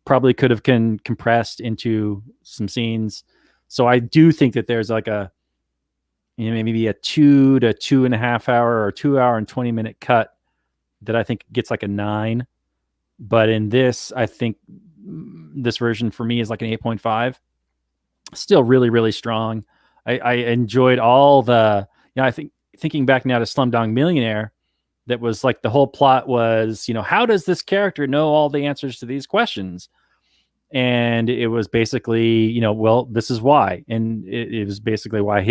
probably could have compressed into some scenes. So I do think that there's like a, maybe a 2 to 2.5 hour or 2 hour and 20-minute cut that I think gets like a 9. But in this, I think this version for me is like an 8.5. Still really, really strong. I enjoyed all the, I think thinking back now to Slumdog Millionaire, that was like the whole plot was, how does this character know all the answers to these questions? And it was basically, well, this is why. And it was basically why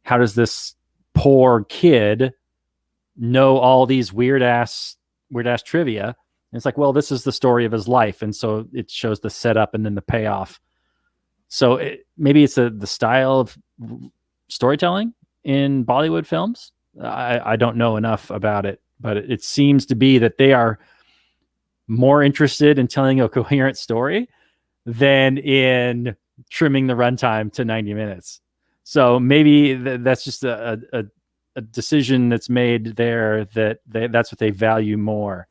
how does this poor kid know all these weird ass trivia? And it's like, well, this is the story of his life. And so it shows the setup and then the payoff. So maybe it's the style of storytelling in Bollywood films. I don't know enough about it, but it seems to be that they are more interested in telling a coherent story than in trimming the runtime to 90 minutes. So maybe that's just a decision that's made there that that's what they value more,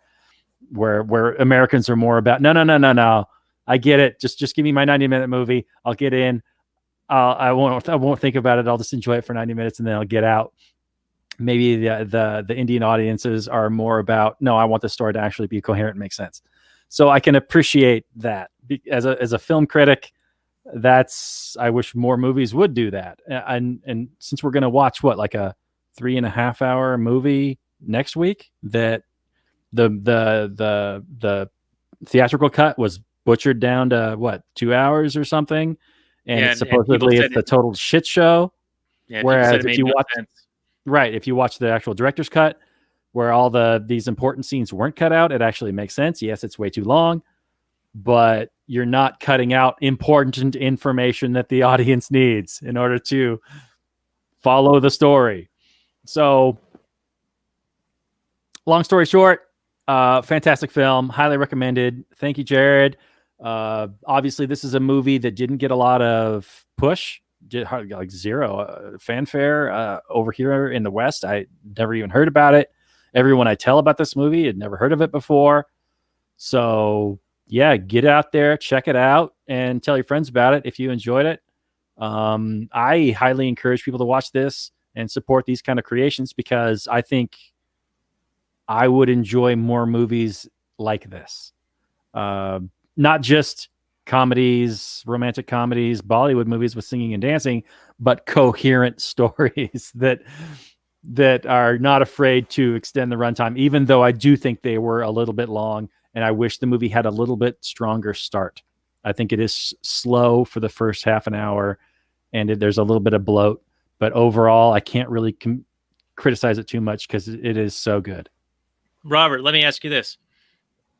where Americans are more about, no. I get it. Just give me my 90-minute movie. I'll get in. I won't think about it. I'll just enjoy it for 90 minutes and then I'll get out. Maybe the Indian audiences are more about, no, I want the story to actually be coherent and make sense. So I can appreciate that as a film critic. I wish more movies would do that. And since we're going to watch like a 3.5 hour movie next week, that the theatrical cut was butchered down to 2 hours or something. And supposedly it's the total shit show. Yeah, whereas if you watch the actual director's cut, where all these important scenes weren't cut out, it actually makes sense. Yes, it's way too long, but you're not cutting out important information that the audience needs in order to follow the story. So, long story short, fantastic film, highly recommended. Thank you, Jared. Obviously, this is a movie that didn't get a lot of push did like zero fanfare over here in the West. I never even heard about it. Everyone I tell about this movie had never heard of it before. So yeah, get out there, check it out, and tell your friends about it if you enjoyed it. I highly encourage people to watch this and support these kind of creations because I think I would enjoy more movies like this. Not just comedies, romantic comedies, Bollywood movies with singing and dancing, but coherent stories that are not afraid to extend the runtime, even though I do think they were a little bit long, and I wish the movie had a little bit stronger start. I think it is slow for the first half an hour, and there's a little bit of bloat, but overall, I can't really criticize it too much because it is so good. Robert, let me ask you this.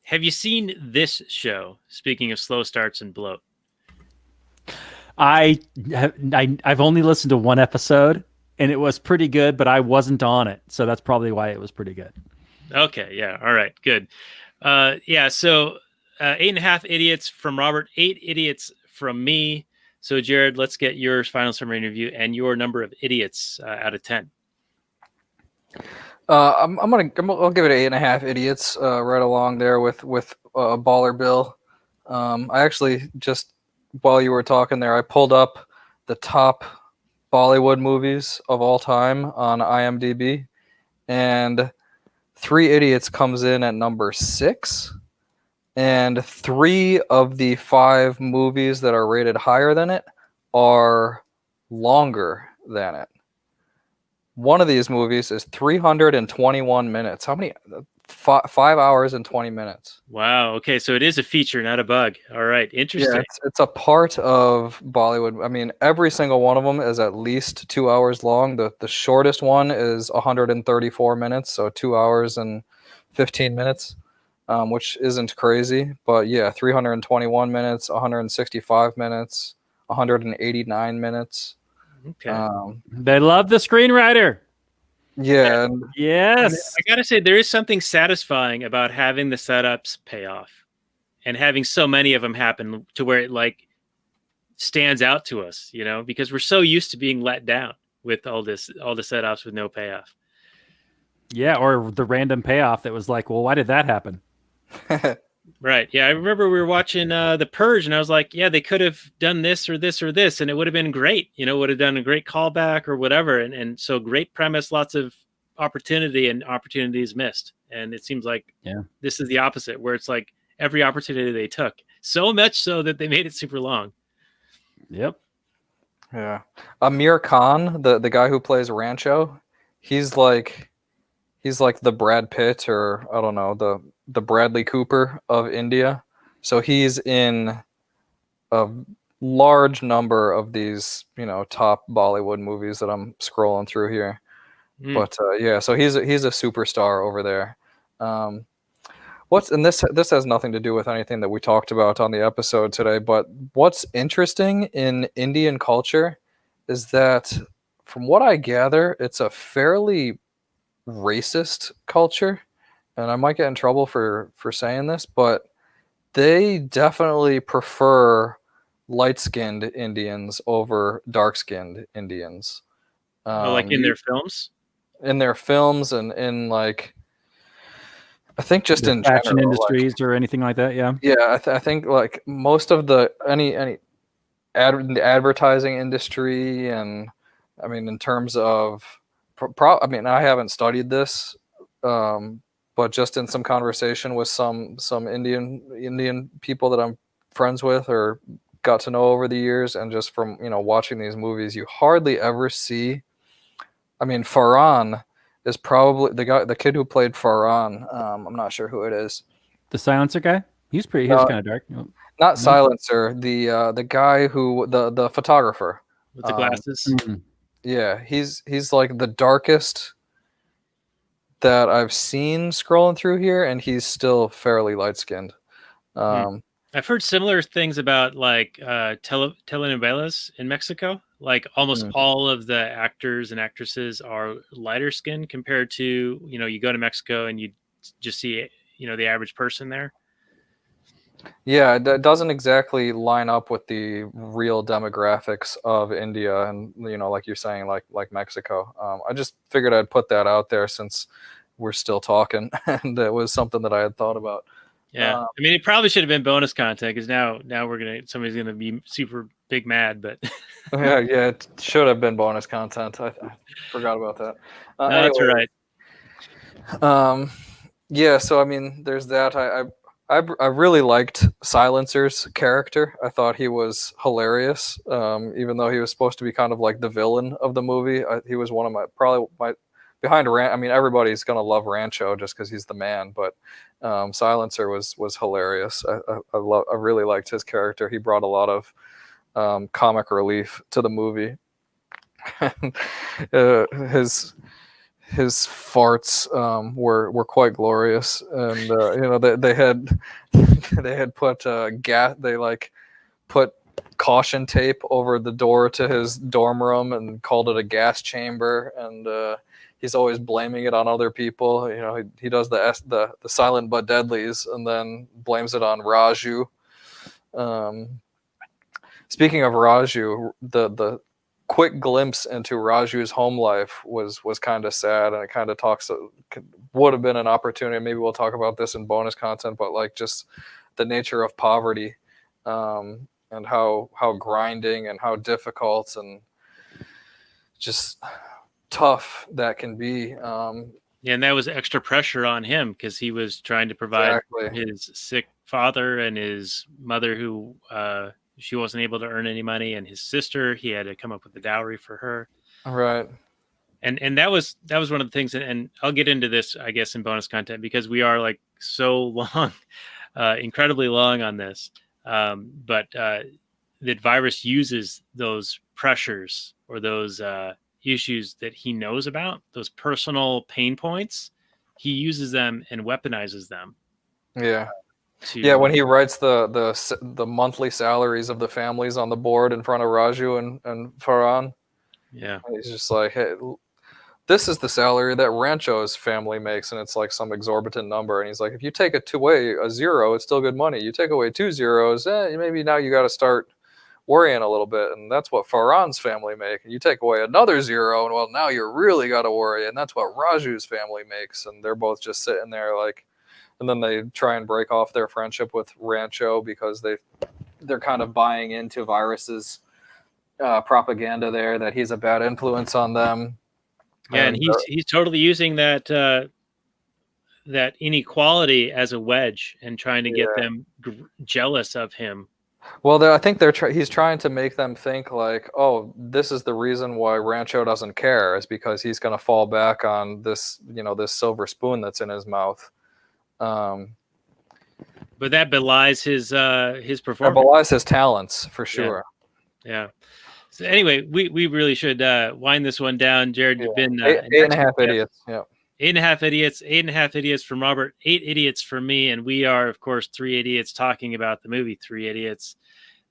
Have you seen this show, speaking of slow starts and bloat? I've only listened to one episode, and it was pretty good, but I wasn't on it, so that's probably why it was pretty good. Okay, yeah, all right, good. Yeah, so 8.5 idiots from Robert, 8 idiots from me. So Jared, let's get your final summary review and your number of idiots out of 10. I'll give it 8.5 idiots right along there with Baller Bill. I actually just while you were talking there, I pulled up the top Bollywood movies of all time on IMDb, and 3 Idiots comes in at number 6, and 3 of the 5 movies that are rated higher than it are longer than it. One of these movies is 321 minutes. How many? 5 hours and 20 minutes. Wow. Okay, so it is a feature, not a bug. All right, interesting. Yeah, it's a part of Bollywood. I mean, every single one of them is at least 2 hours long. The shortest one is 134 minutes, so 2 hours and 15 minutes, which isn't crazy. But yeah, 321 minutes, 165 minutes, 189 minutes. Okay. They love the screenwriter. Yeah. Yes. I gotta say, there is something satisfying about having the setups pay off and having so many of them happen to where it like stands out to us, you know, because we're so used to being let down with all the setups with no payoff. Yeah, or the random payoff that was like, well, why did that happen? Right. Yeah, I remember we were watching The Purge, and I was like, yeah, they could have done this or this or this, and it would have been great. You know, would have done a great callback or whatever. And so great premise, lots of opportunity, and opportunities missed. And it seems like this is the opposite, where it's like every opportunity they took, so much so that they made it super long. Yep. Yeah. Amir Khan, the guy who plays Rancho, he's like the Brad Pitt, or I don't know, the Bradley Cooper of India. So he's in a large number of these, you know, top Bollywood movies that I'm scrolling through here. But yeah, so he's a superstar over there. This has nothing to do with anything that we talked about on the episode today, but what's interesting in Indian culture is that, from what I gather, it's a fairly racist culture, and I might get in trouble for saying this, but they definitely prefer light-skinned Indians over dark-skinned Indians. Like in their films? In their films, and in like, I think just in fashion general, industries, like, or anything like that. Yeah. Yeah, I think like most of the any advertising industry, and I mean in terms of I mean, I haven't studied this, but just in some conversation with some Indian people that I'm friends with or got to know over the years, and just from, you know, watching these movies, you hardly ever see. I mean, Farhan is probably the kid who played Farhan. I'm not sure who it is. The Silencer guy. He was kind of dark. Not Silencer. The guy who the photographer with the glasses. Yeah, he's like the darkest that I've seen scrolling through here, and he's still fairly light skinned. I've heard similar things about like telenovelas in Mexico. Like almost all of the actors and actresses are lighter skinned compared to, you know, you go to Mexico and you just see, you know, the average person there. Yeah, it doesn't exactly line up with the real demographics of India, and like you're saying, like Mexico. I just figured I'd put that out there since we're still talking, and it was something that I had thought about. Yeah, I mean, it probably should have been bonus content because now somebody's gonna be super big mad, but Yeah, it should have been bonus content. I forgot about that. no, that's Anyway, right. Yeah, so I mean, there's that. I really liked Silencer's character. I thought he was hilarious, even though he was supposed to be kind of like the villain of the movie. He was one of my behind I mean, everybody's gonna love Rancho just because he's the man, but Silencer was hilarious. I really liked his character. He brought a lot of comic relief to the movie. His farts were quite glorious, and they had they had put gas. They put caution tape over the door to his dorm room and called it a gas chamber, and he's always blaming it on other people. He does the silent but deadlies and then blames it on Raju. Speaking of Raju, the quick glimpse into Raju's home life was kind of sad, and it kind of would have been an opportunity. Maybe we'll talk about this in bonus content, but like just the nature of poverty, and how grinding and how difficult and just tough that can be. Yeah, and that was extra pressure on him because he was trying to provide for his sick father and his mother who she wasn't able to earn any money, and his sister, he had to come up with a dowry for her. Right. And that was one of the things, and I'll get into this, I guess, in bonus content because we are like so long, incredibly long on this. But that Virus uses those pressures or those issues that he knows about, those personal pain points, he uses them and weaponizes them. Yeah. When he writes the monthly salaries of the families on the board in front of Raju and Farhan. Yeah. He's just like, hey, this is the salary that Rancho's family makes, and it's like some exorbitant number. And he's like, if you take away a zero, it's still good money. You take away 2 zeros, maybe now you got to start worrying a little bit, and that's what Farhan's family make. And you take away another zero, and well, now you really got to worry, and that's what Raju's family makes. And they're both just sitting there like, and then they try and break off their friendship with Rancho because they're kind of buying into Virus's propaganda there that he's a bad influence on them. Yeah, and he's totally using that that inequality as a wedge and trying to get them jealous of him. Well, I think he's trying to make them think like, oh, this is the reason why Rancho doesn't care, is because he's going to fall back on this, this silver spoon that's in his mouth. But that belies his performance. That belies his talents for sure. Yeah. So anyway, we really should wind this one down. Jared, you've been 8.5 idiots. Yeah. 8.5 idiots. 8.5 idiots from Robert. 8 idiots from me, and we are, of course, 3 idiots talking about the movie 3 Idiots.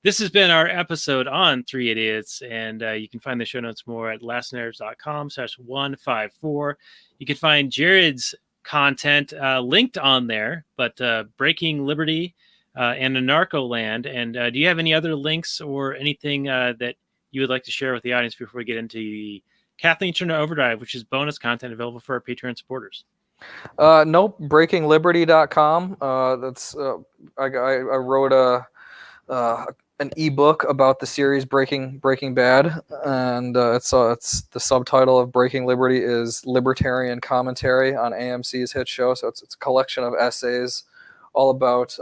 This has been our episode on 3 Idiots, and you can find the show notes more at lastnerds.com/154. You can find Jared's content linked on there, but Breaking Liberty and Anarcho-Land. And do you have any other links or anything that you would like to share with the audience before we get into the Kathleen Turner Overdrive, which is bonus content available for our Patreon supporters? Nope. BreakingLiberty.com. That's I wrote an ebook about the series Breaking Bad, and it's the subtitle of Breaking Liberty is Libertarian Commentary on AMC's hit show. So it's a collection of essays all about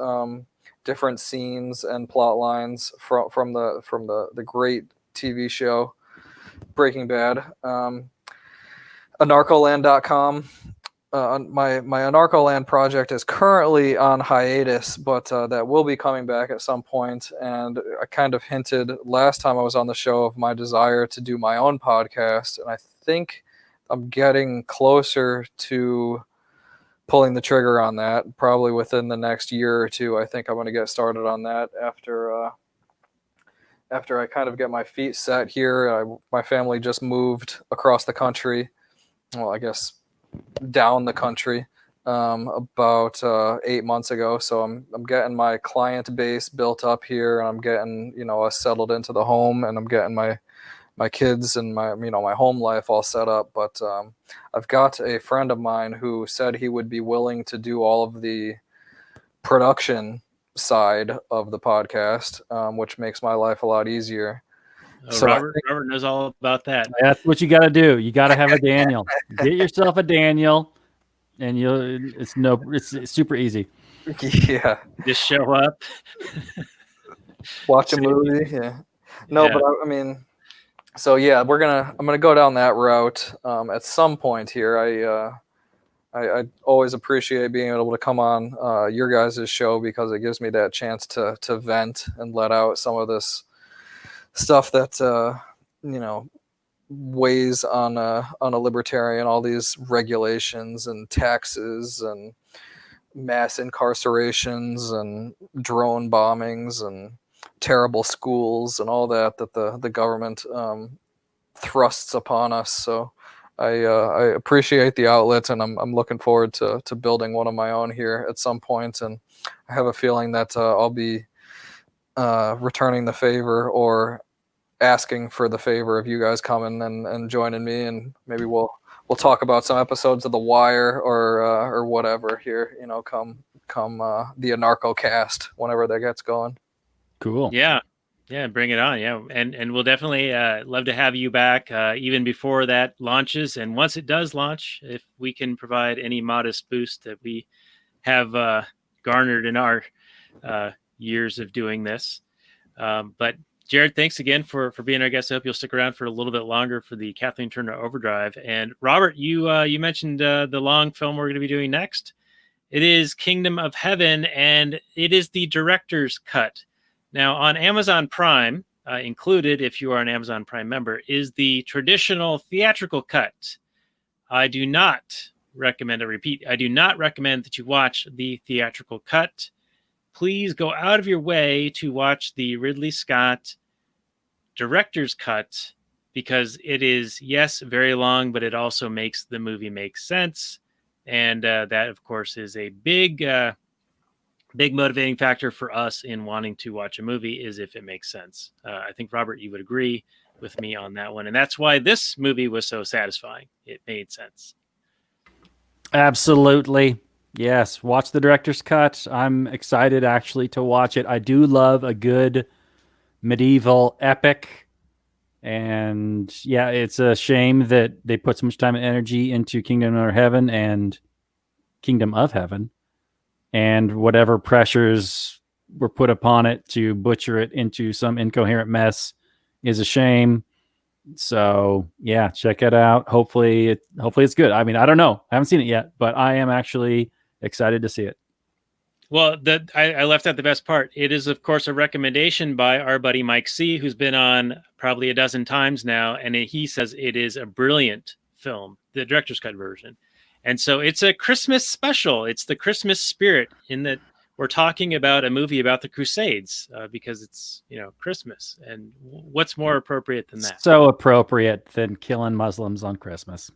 different scenes and plot lines from the great TV show Breaking Bad. Anarcholand.com. My Anarcholand project is currently on hiatus, but that will be coming back at some point. And I kind of hinted last time I was on the show of my desire to do my own podcast, and I think I'm getting closer to pulling the trigger on that. Probably within the next year or two, I think I'm going to get started on that after I kind of get my feet set here. My family just moved across the country. Well, I guess down the country about 8 months ago. So I'm getting my client base built up here, and I'm getting us settled into the home, and I'm getting my kids and my my home life all set up. But I've got a friend of mine who said he would be willing to do all of the production side of the podcast, which makes my life a lot easier. Oh, So Robert knows all about that. That's what you got to do. You got to have a Daniel. Get yourself a Daniel, and it's super easy. Yeah, Just show up, watch a movie. Yeah, no, Yeah. but I mean, so yeah, I'm gonna go down that route at some point here. I always appreciate being able to come on your guys' show, because it gives me that chance to vent and let out some of this stuff that weighs on a libertarian, all these regulations and taxes and mass incarcerations and drone bombings and terrible schools and all that the government thrusts upon us. So I appreciate the outlet, and I'm looking forward to building one of my own here at some point. And I have a feeling that I'll be returning the favor, or asking for the favor of you guys coming and joining me, and maybe we'll talk about some episodes of The Wire or whatever here. Come the Anarcho-Cast, whenever that gets going. Cool. Yeah, bring it on. Yeah, and we'll definitely love to have you back even before that launches. And once it does launch, if we can provide any modest boost that we have garnered in our years of doing this. But Jared, thanks again for being our guest. I hope you'll stick around for a little bit longer for the Kathleen Turner Overdrive. And Robert, you mentioned the long film we're going to be doing next. It is Kingdom of Heaven, and it is the director's cut. Now, on Amazon Prime, included, if you are an Amazon Prime member, is the traditional theatrical cut. I do not recommend that you watch the theatrical cut. Please go out of your way to watch the Ridley Scott director's cut, because it is, yes, very long, but it also makes the movie make sense. And that, of course, is a big motivating factor for us in wanting to watch a movie, is if it makes sense. I think, Robert, you would agree with me on that one. And that's why this movie was so satisfying. It made sense. Absolutely. Yes. Watch the director's cut. I'm excited actually to watch it. I do love a good medieval epic. And yeah, it's a shame that they put so much time and energy into Kingdom of Heaven and whatever pressures were put upon it to butcher it into some incoherent mess is a shame. So yeah, check it out. Hopefully it's good. I mean, I don't know. I haven't seen it yet, but I am actually excited to see it. Well, I left out the best part. It is, of course, a recommendation by our buddy Mike C., who's been on probably a dozen times now, and he says it is a brilliant film, the director's cut version. And so it's a Christmas special. It's the Christmas spirit, in that we're talking about a movie about the Crusades, because it's, Christmas. And what's more appropriate than that? So appropriate than killing Muslims on Christmas.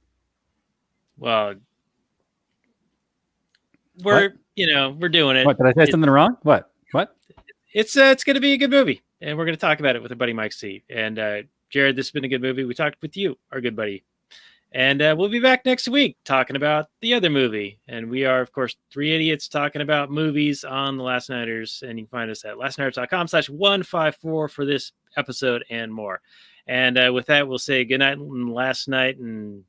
Well, we're doing it. What, did I say something wrong? What? It's going to be a good movie, and we're going to talk about it with our buddy Mike C. And Jared, this has been a good movie. We talked with you, our good buddy. And we'll be back next week talking about the other movie. And we are, of course, three idiots talking about movies on The Last Nighters. And you can find us at lastnighters.com/154 for this episode and more. And with that, we'll say goodnight and last night, and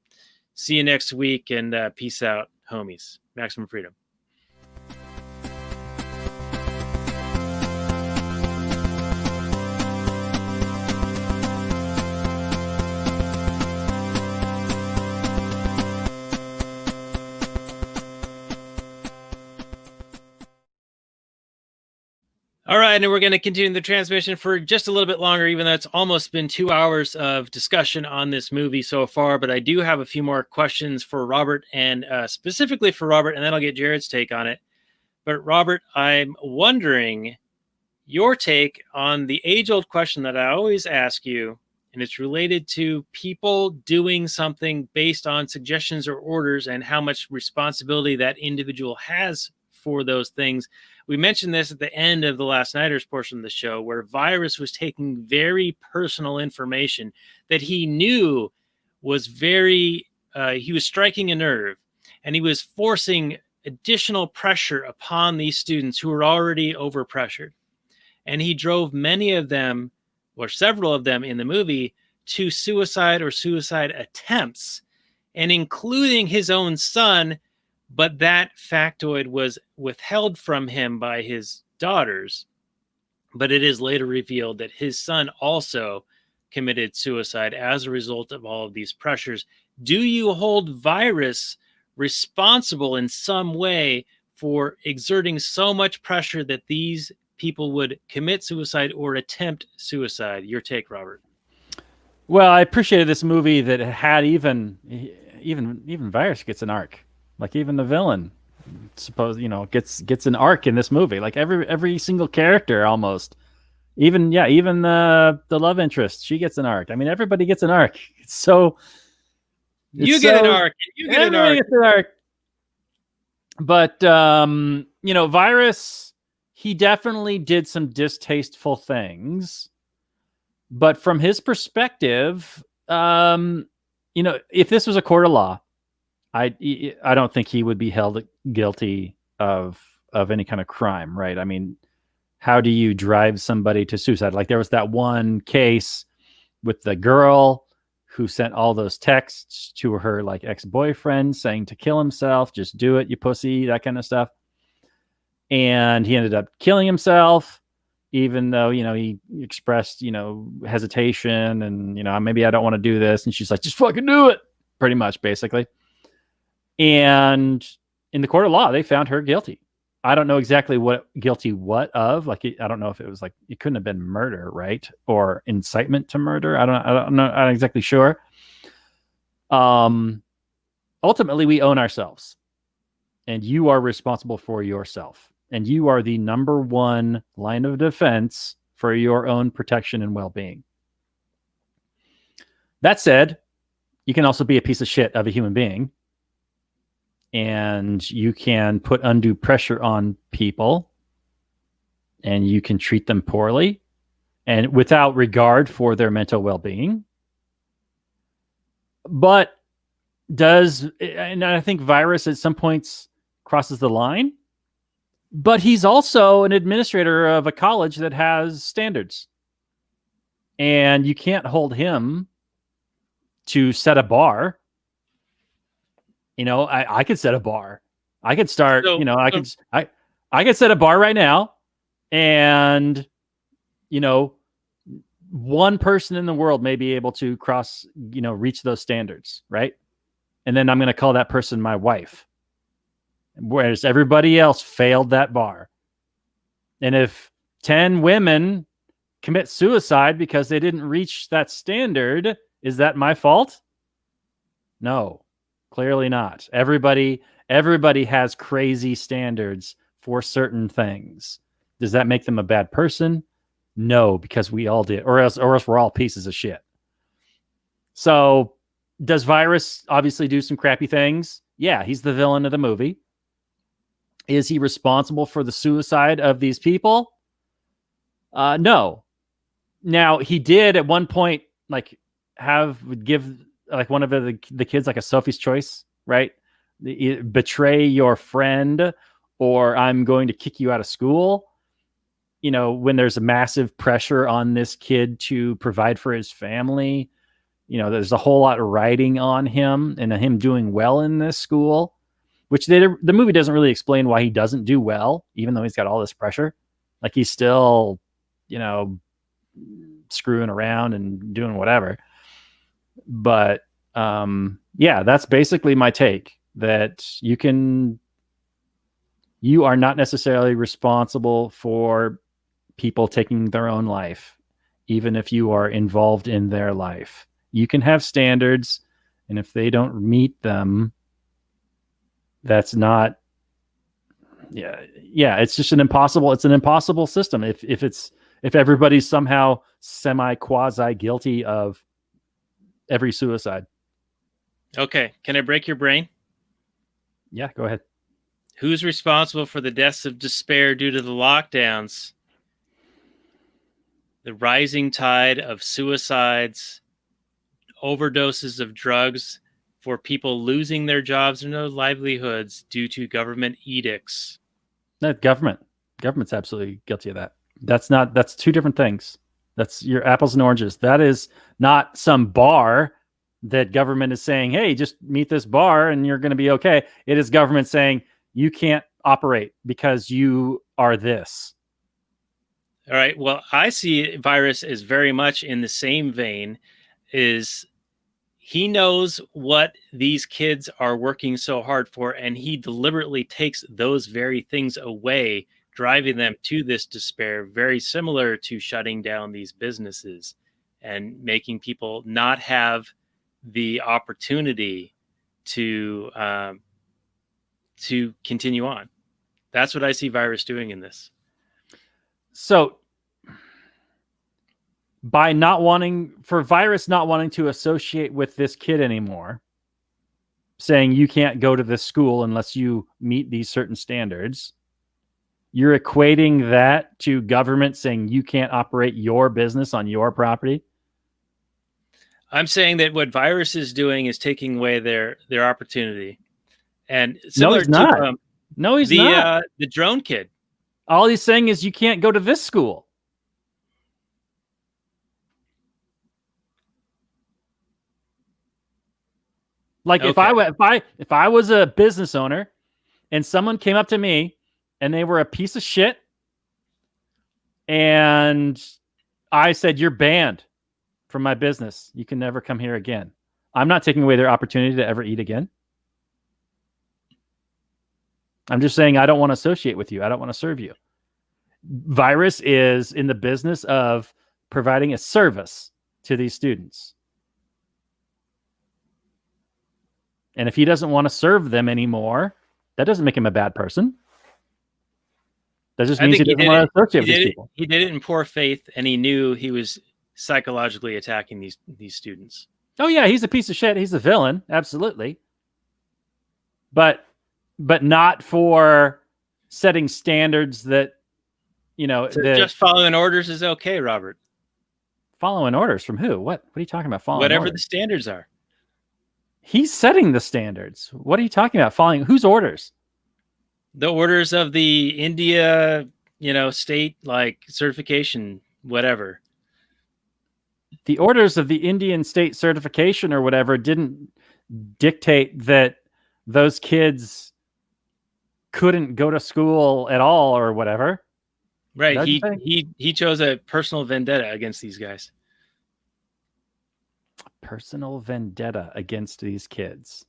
see you next week. And peace out, homies. Maximum freedom. All right, and we're going to continue the transmission for just a little bit longer, even though it's almost been 2 hours of discussion on this movie so far. But I do have a few more questions for Robert, and specifically for Robert, and then I'll get Jared's take on it. But Robert, I'm wondering your take on the age-old question that I always ask you, and it's related to people doing something based on suggestions or orders and how much responsibility that individual has for those things. We mentioned this at the end of the Last Nighters portion of the show, where Virus was taking very personal information that he knew was very, he was striking a nerve, and he was forcing additional pressure upon these students who were already overpressured. And he drove many of them, or several of them in the movie, to suicide or suicide attempts, and including his own son. But that factoid was withheld from him by his daughters. But it is later revealed that his son also committed suicide as a result of all of these pressures. Do you hold Virus responsible in some way for exerting so much pressure that these people would commit suicide or attempt suicide? Your take, Robert. Well, I appreciated this movie that had even Virus gets an arc. Like even the villain, gets an arc in this movie. Like every single character almost. Even the love interest, she gets an arc. I mean, everybody gets an arc. You get an arc. Gets an arc. But Virus, he definitely did some distasteful things. But from his perspective, if this was a court of law, I don't think he would be held guilty of any kind of crime, right? I mean, how do you drive somebody to suicide? Like there was that one case with the girl who sent all those texts to her like ex-boyfriend saying to kill himself, just do it, you pussy, that kind of stuff. And he ended up killing himself, even though, he expressed, hesitation and, maybe I don't want to do this. And she's like, just fucking do it, pretty much, basically. And in the court of law, they found her guilty. I don't know exactly what of. Like, I don't know if it was like, it couldn't have been murder, right? Or incitement to murder. I don't know. I'm not exactly sure. Ultimately, we own ourselves. And you are responsible for yourself. And you are the number one line of defense for your own protection and well-being. That said, you can also be a piece of shit of a human being. And you can put undue pressure on people. And you can treat them poorly. And without regard for their mental well-being. But and I think Virus at some points crosses the line. But he's also an administrator of a college that has standards. And you can't hold him to set a bar. I could set a bar. I could start, I could set a bar right now. And, one person in the world may be able to reach those standards, right? And then I'm going to call that person my wife. Whereas everybody else failed that bar. And if 10 women commit suicide because they didn't reach that standard, is that my fault? No, clearly not. Everybody has crazy standards for certain things. Does that make them a bad person? No, because we all did, or else we're all pieces of shit. So does Virus obviously do some crappy things? Yeah, he's the villain of the movie. Is he responsible for the suicide of these people? No. Now, he did at one point give one of the kids like a Sophie's Choice, right? Betray your friend, or I'm going to kick you out of school. When there's a massive pressure on this kid to provide for his family, there's a whole lot riding on him and him doing well in this school. Which the movie doesn't really explain why he doesn't do well, even though he's got all this pressure. Like he's still, screwing around and doing whatever. But that's basically my take. That you are not necessarily responsible for people taking their own life, even if you are involved in their life. You can have standards, and if they don't meet them, that's not. Yeah. It's just an impossible system. If if everybody's somehow semi-quasi guilty of every suicide. Okay, can I break your brain? Yeah, go ahead. Who's responsible for the deaths of despair due to the lockdowns? The rising tide of suicides, overdoses of drugs, for people losing their jobs and their livelihoods due to government edicts. No, government's absolutely guilty of that. That's two different things. That's your apples and oranges. That is not some bar that government is saying, hey, just meet this bar and you're going to be okay. It is government saying you can't operate because you are this. All right. Well, I see virus as very much in the same vein. Is he knows what these kids are working so hard for, and he deliberately takes those very things away, driving them to this despair, very similar to shutting down these businesses and making people not have the opportunity to continue on. That's what I see virus doing in this. So by virus not wanting to associate with this kid anymore, saying you can't go to this school unless you meet these certain standards, you're equating that to government saying you can't operate your business on your property? I'm saying that what virus is doing is taking away their opportunity. And No, similar he's not. to No, he's not. The drone kid. All he's saying is you can't go to this school. Like Okay. if I was a business owner and someone came up to me and they were a piece of shit and I said, you're banned from my business. You can never come here again. I'm not taking away their opportunity to ever eat again. I'm just saying I don't want to associate with you. I don't want to serve you. Virus is in the business of providing a service to these students. And if he doesn't want to serve them anymore, that doesn't make him a bad person. That just means he doesn't want to associate with these people. He did it in poor faith, and he knew he was psychologically attacking these students. Oh yeah, he's a piece of shit. He's a villain, absolutely. But not for setting standards that, So just following orders is okay, Robert. Following orders from who? What are you talking about? Following whatever orders? The standards are. He's setting the standards. What are you talking about? Following whose orders? The orders of the India, state like certification, whatever. The orders of the Indian state certification or whatever didn't dictate that those kids couldn't go to school at all or whatever. Right. He chose a personal vendetta against these guys. Personal vendetta against these kids.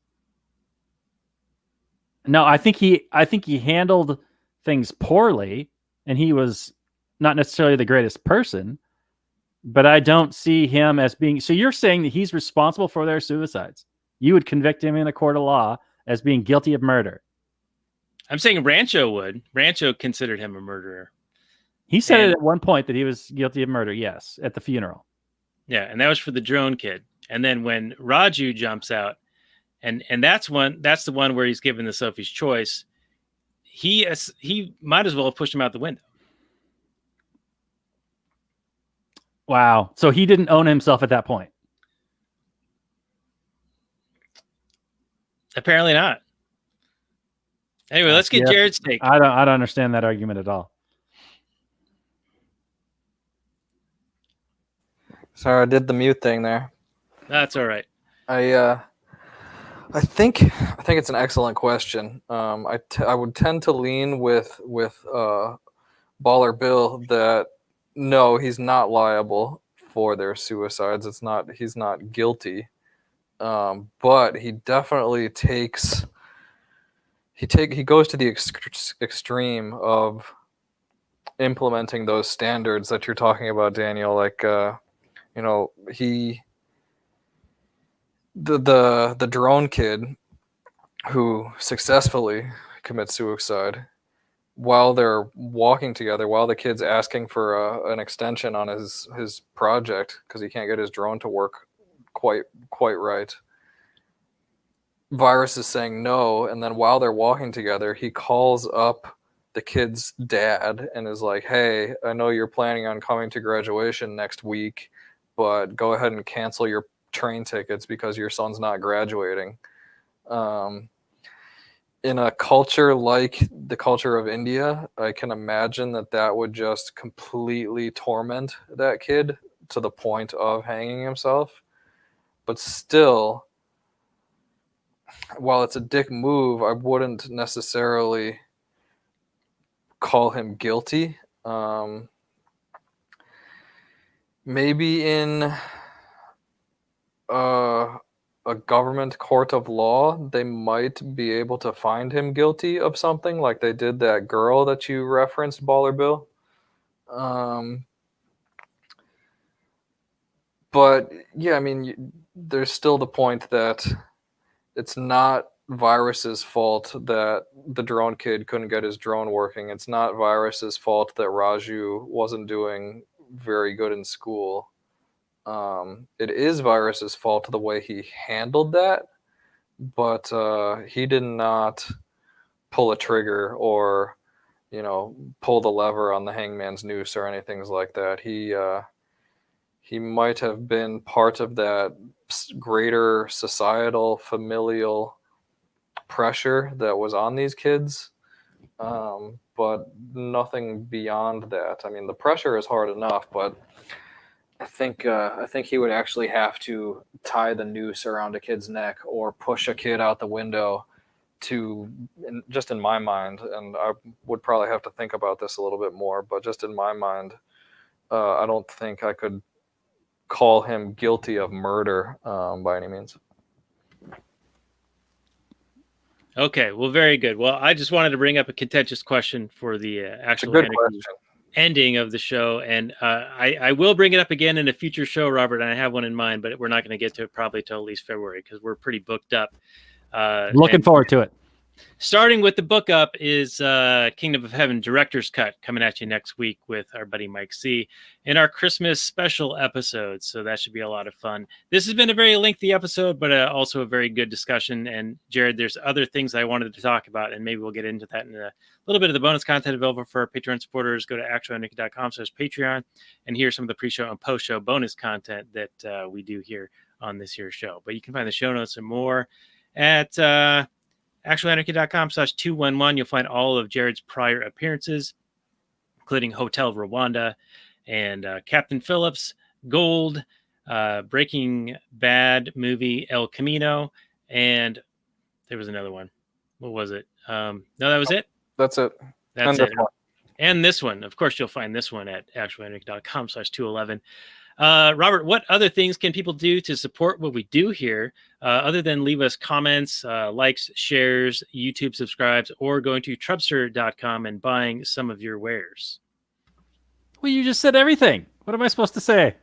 No, I think he handled things poorly, and he was not necessarily the greatest person, but I don't see him as being. So you're saying that he's responsible for their suicides? You would convict him in a court of law as being guilty of murder? I'm saying Rancho would. Rancho considered him a murderer. He said it at one point that he was guilty of murder. Yes, at the funeral. Yeah, and that was for the drone kid. And then when Raju jumps out, and that's the one where he's given the Sophie's choice. He might as well have pushed him out the window. Wow. So he didn't own himself at that point. Apparently not. Anyway, let's get Jared's take. I don't understand that argument at all. Sorry, I did the mute thing there. That's all right. I think it's an excellent question. I would tend to lean with Baller Bill that no, he's not liable for their suicides. He's not guilty. But he definitely he goes to the extreme of implementing those standards that you're talking about, Daniel. Like the drone kid who successfully commits suicide, while they're walking together, while the kid's asking for an extension on his project because he can't get his drone to work quite right. Virus is saying no, and then while they're walking together, he calls up the kid's dad and is like, "Hey, I know you're planning on coming to graduation next week, but go ahead and cancel your train tickets because your son's not graduating." In a culture like the culture of India, I can imagine that would just completely torment that kid to the point of hanging himself. But still, while it's a dick move, I wouldn't necessarily call him guilty. Maybe in a government court of law, they might be able to find him guilty of something like they did that girl that you referenced, Baller Bill. But yeah, I mean, there's still the point that it's not Virus's fault that the drone kid couldn't get his drone working. It's not Virus's fault that Raju wasn't doing very good in school. It is Virus's fault the way he handled that, but he did not pull a trigger or, pull the lever on the hangman's noose or anything like that. He might have been part of that greater societal familial pressure that was on these kids, but nothing beyond that. I mean, the pressure is hard enough, but I think he would actually have to tie the noose around a kid's neck or push a kid out the window just in my mind, and I would probably have to think about this a little bit more, but just in my mind, I don't think I could call him guilty of murder by any means. Okay, well, very good. Well, I just wanted to bring up a contentious question for the actual ending of the show, and I will bring it up again in a future show, Robert, and I have one in mind, but we're not going to get to it probably till at least February because we're pretty booked up. Looking forward to it. Starting with the book up is Kingdom of Heaven Director's Cut coming at you next week with our buddy Mike C. in our Christmas special episode. So that should be a lot of fun. This has been a very lengthy episode, but also a very good discussion. And Jared, there's other things I wanted to talk about, and maybe we'll get into that in a little bit of the bonus content available for our Patreon supporters. Go to actualanarchy.com/Patreon and hear some of the pre-show and post-show bonus content that we do here on this here show. But you can find the show notes and more at actualanarchy.com/211. You'll find all of Jared's prior appearances, including Hotel Rwanda and Captain Phillips, Gold, Breaking Bad movie El Camino, and there was another one. What was it? No, that was it. That's it. That's it. And this one. Of course, you'll find this one at actualanarchy.com/211. Robert, what other things can people do to support what we do here, other than leave us comments, likes, shares, YouTube subscribes, or going to Trubster.com and buying some of your wares? Well, you just said everything. What am I supposed to say?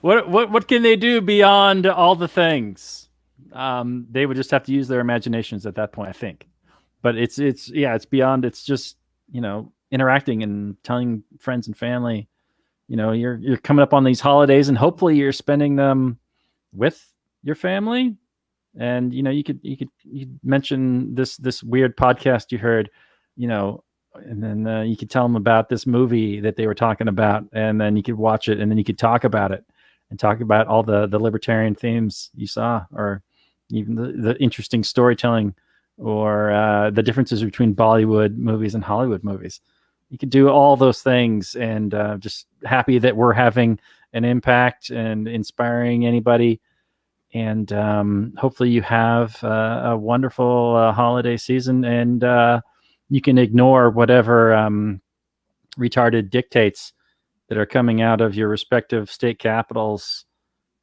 What can they do beyond all the things? They would just have to use their imaginations at that point, I think. But it's beyond. It's just interacting and telling friends and family. You're coming up on these holidays, and hopefully you're spending them with your family. And you could mention this weird podcast you heard, and then you could tell them about this movie that they were talking about, and then you could watch it, and then you could talk about it and talk about all the libertarian themes you saw, or even the interesting storytelling, or the differences between Bollywood movies and Hollywood movies. You could do all those things, and just happy that we're having an impact and inspiring anybody. And hopefully you have a wonderful holiday season, and you can ignore whatever retarded dictates that are coming out of your respective state capitals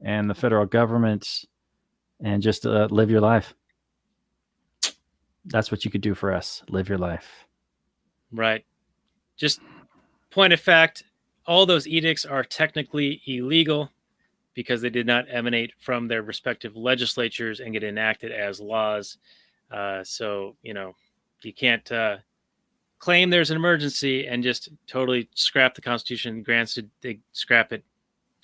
and the federal government, and just live your life. That's what you could do for us. Live your life. Right. Just point of fact, all those edicts are technically illegal because they did not emanate from their respective legislatures and get enacted as laws. So, you can't claim there's an emergency and just totally scrap the Constitution. Granted, they scrap it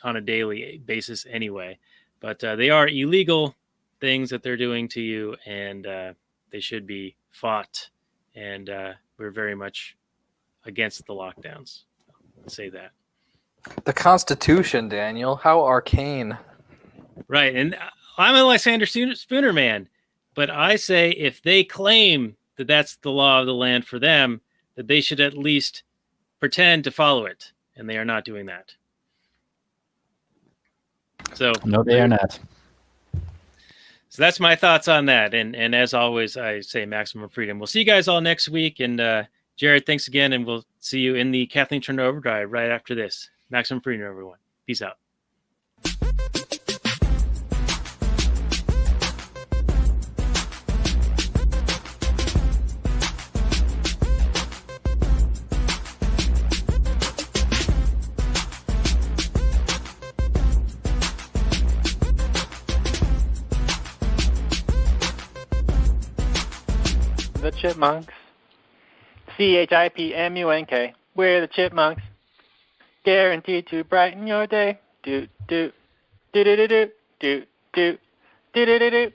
on a daily basis anyway. But they are illegal things that they're doing to you, and they should be fought. And we're very much against the lockdowns. I'll say that. The Constitution, Daniel. How arcane. Right. And I'm a Lysander Spooner man, but I say if they claim that that's the law of the land for them, that they should at least pretend to follow it. And they are not doing that. So No, they are not. So that's my thoughts on that. And as always, I say maximum freedom. We'll see you guys all next week. And Jared, thanks again. And we'll see you in the Kathleen Turner Overdrive right after this. Maximum freedom, everyone. Peace out. The Chipmunks. CHIPMUNK. We're the Chipmunks. Guaranteed to brighten your day. Do do do do do do do do do do do.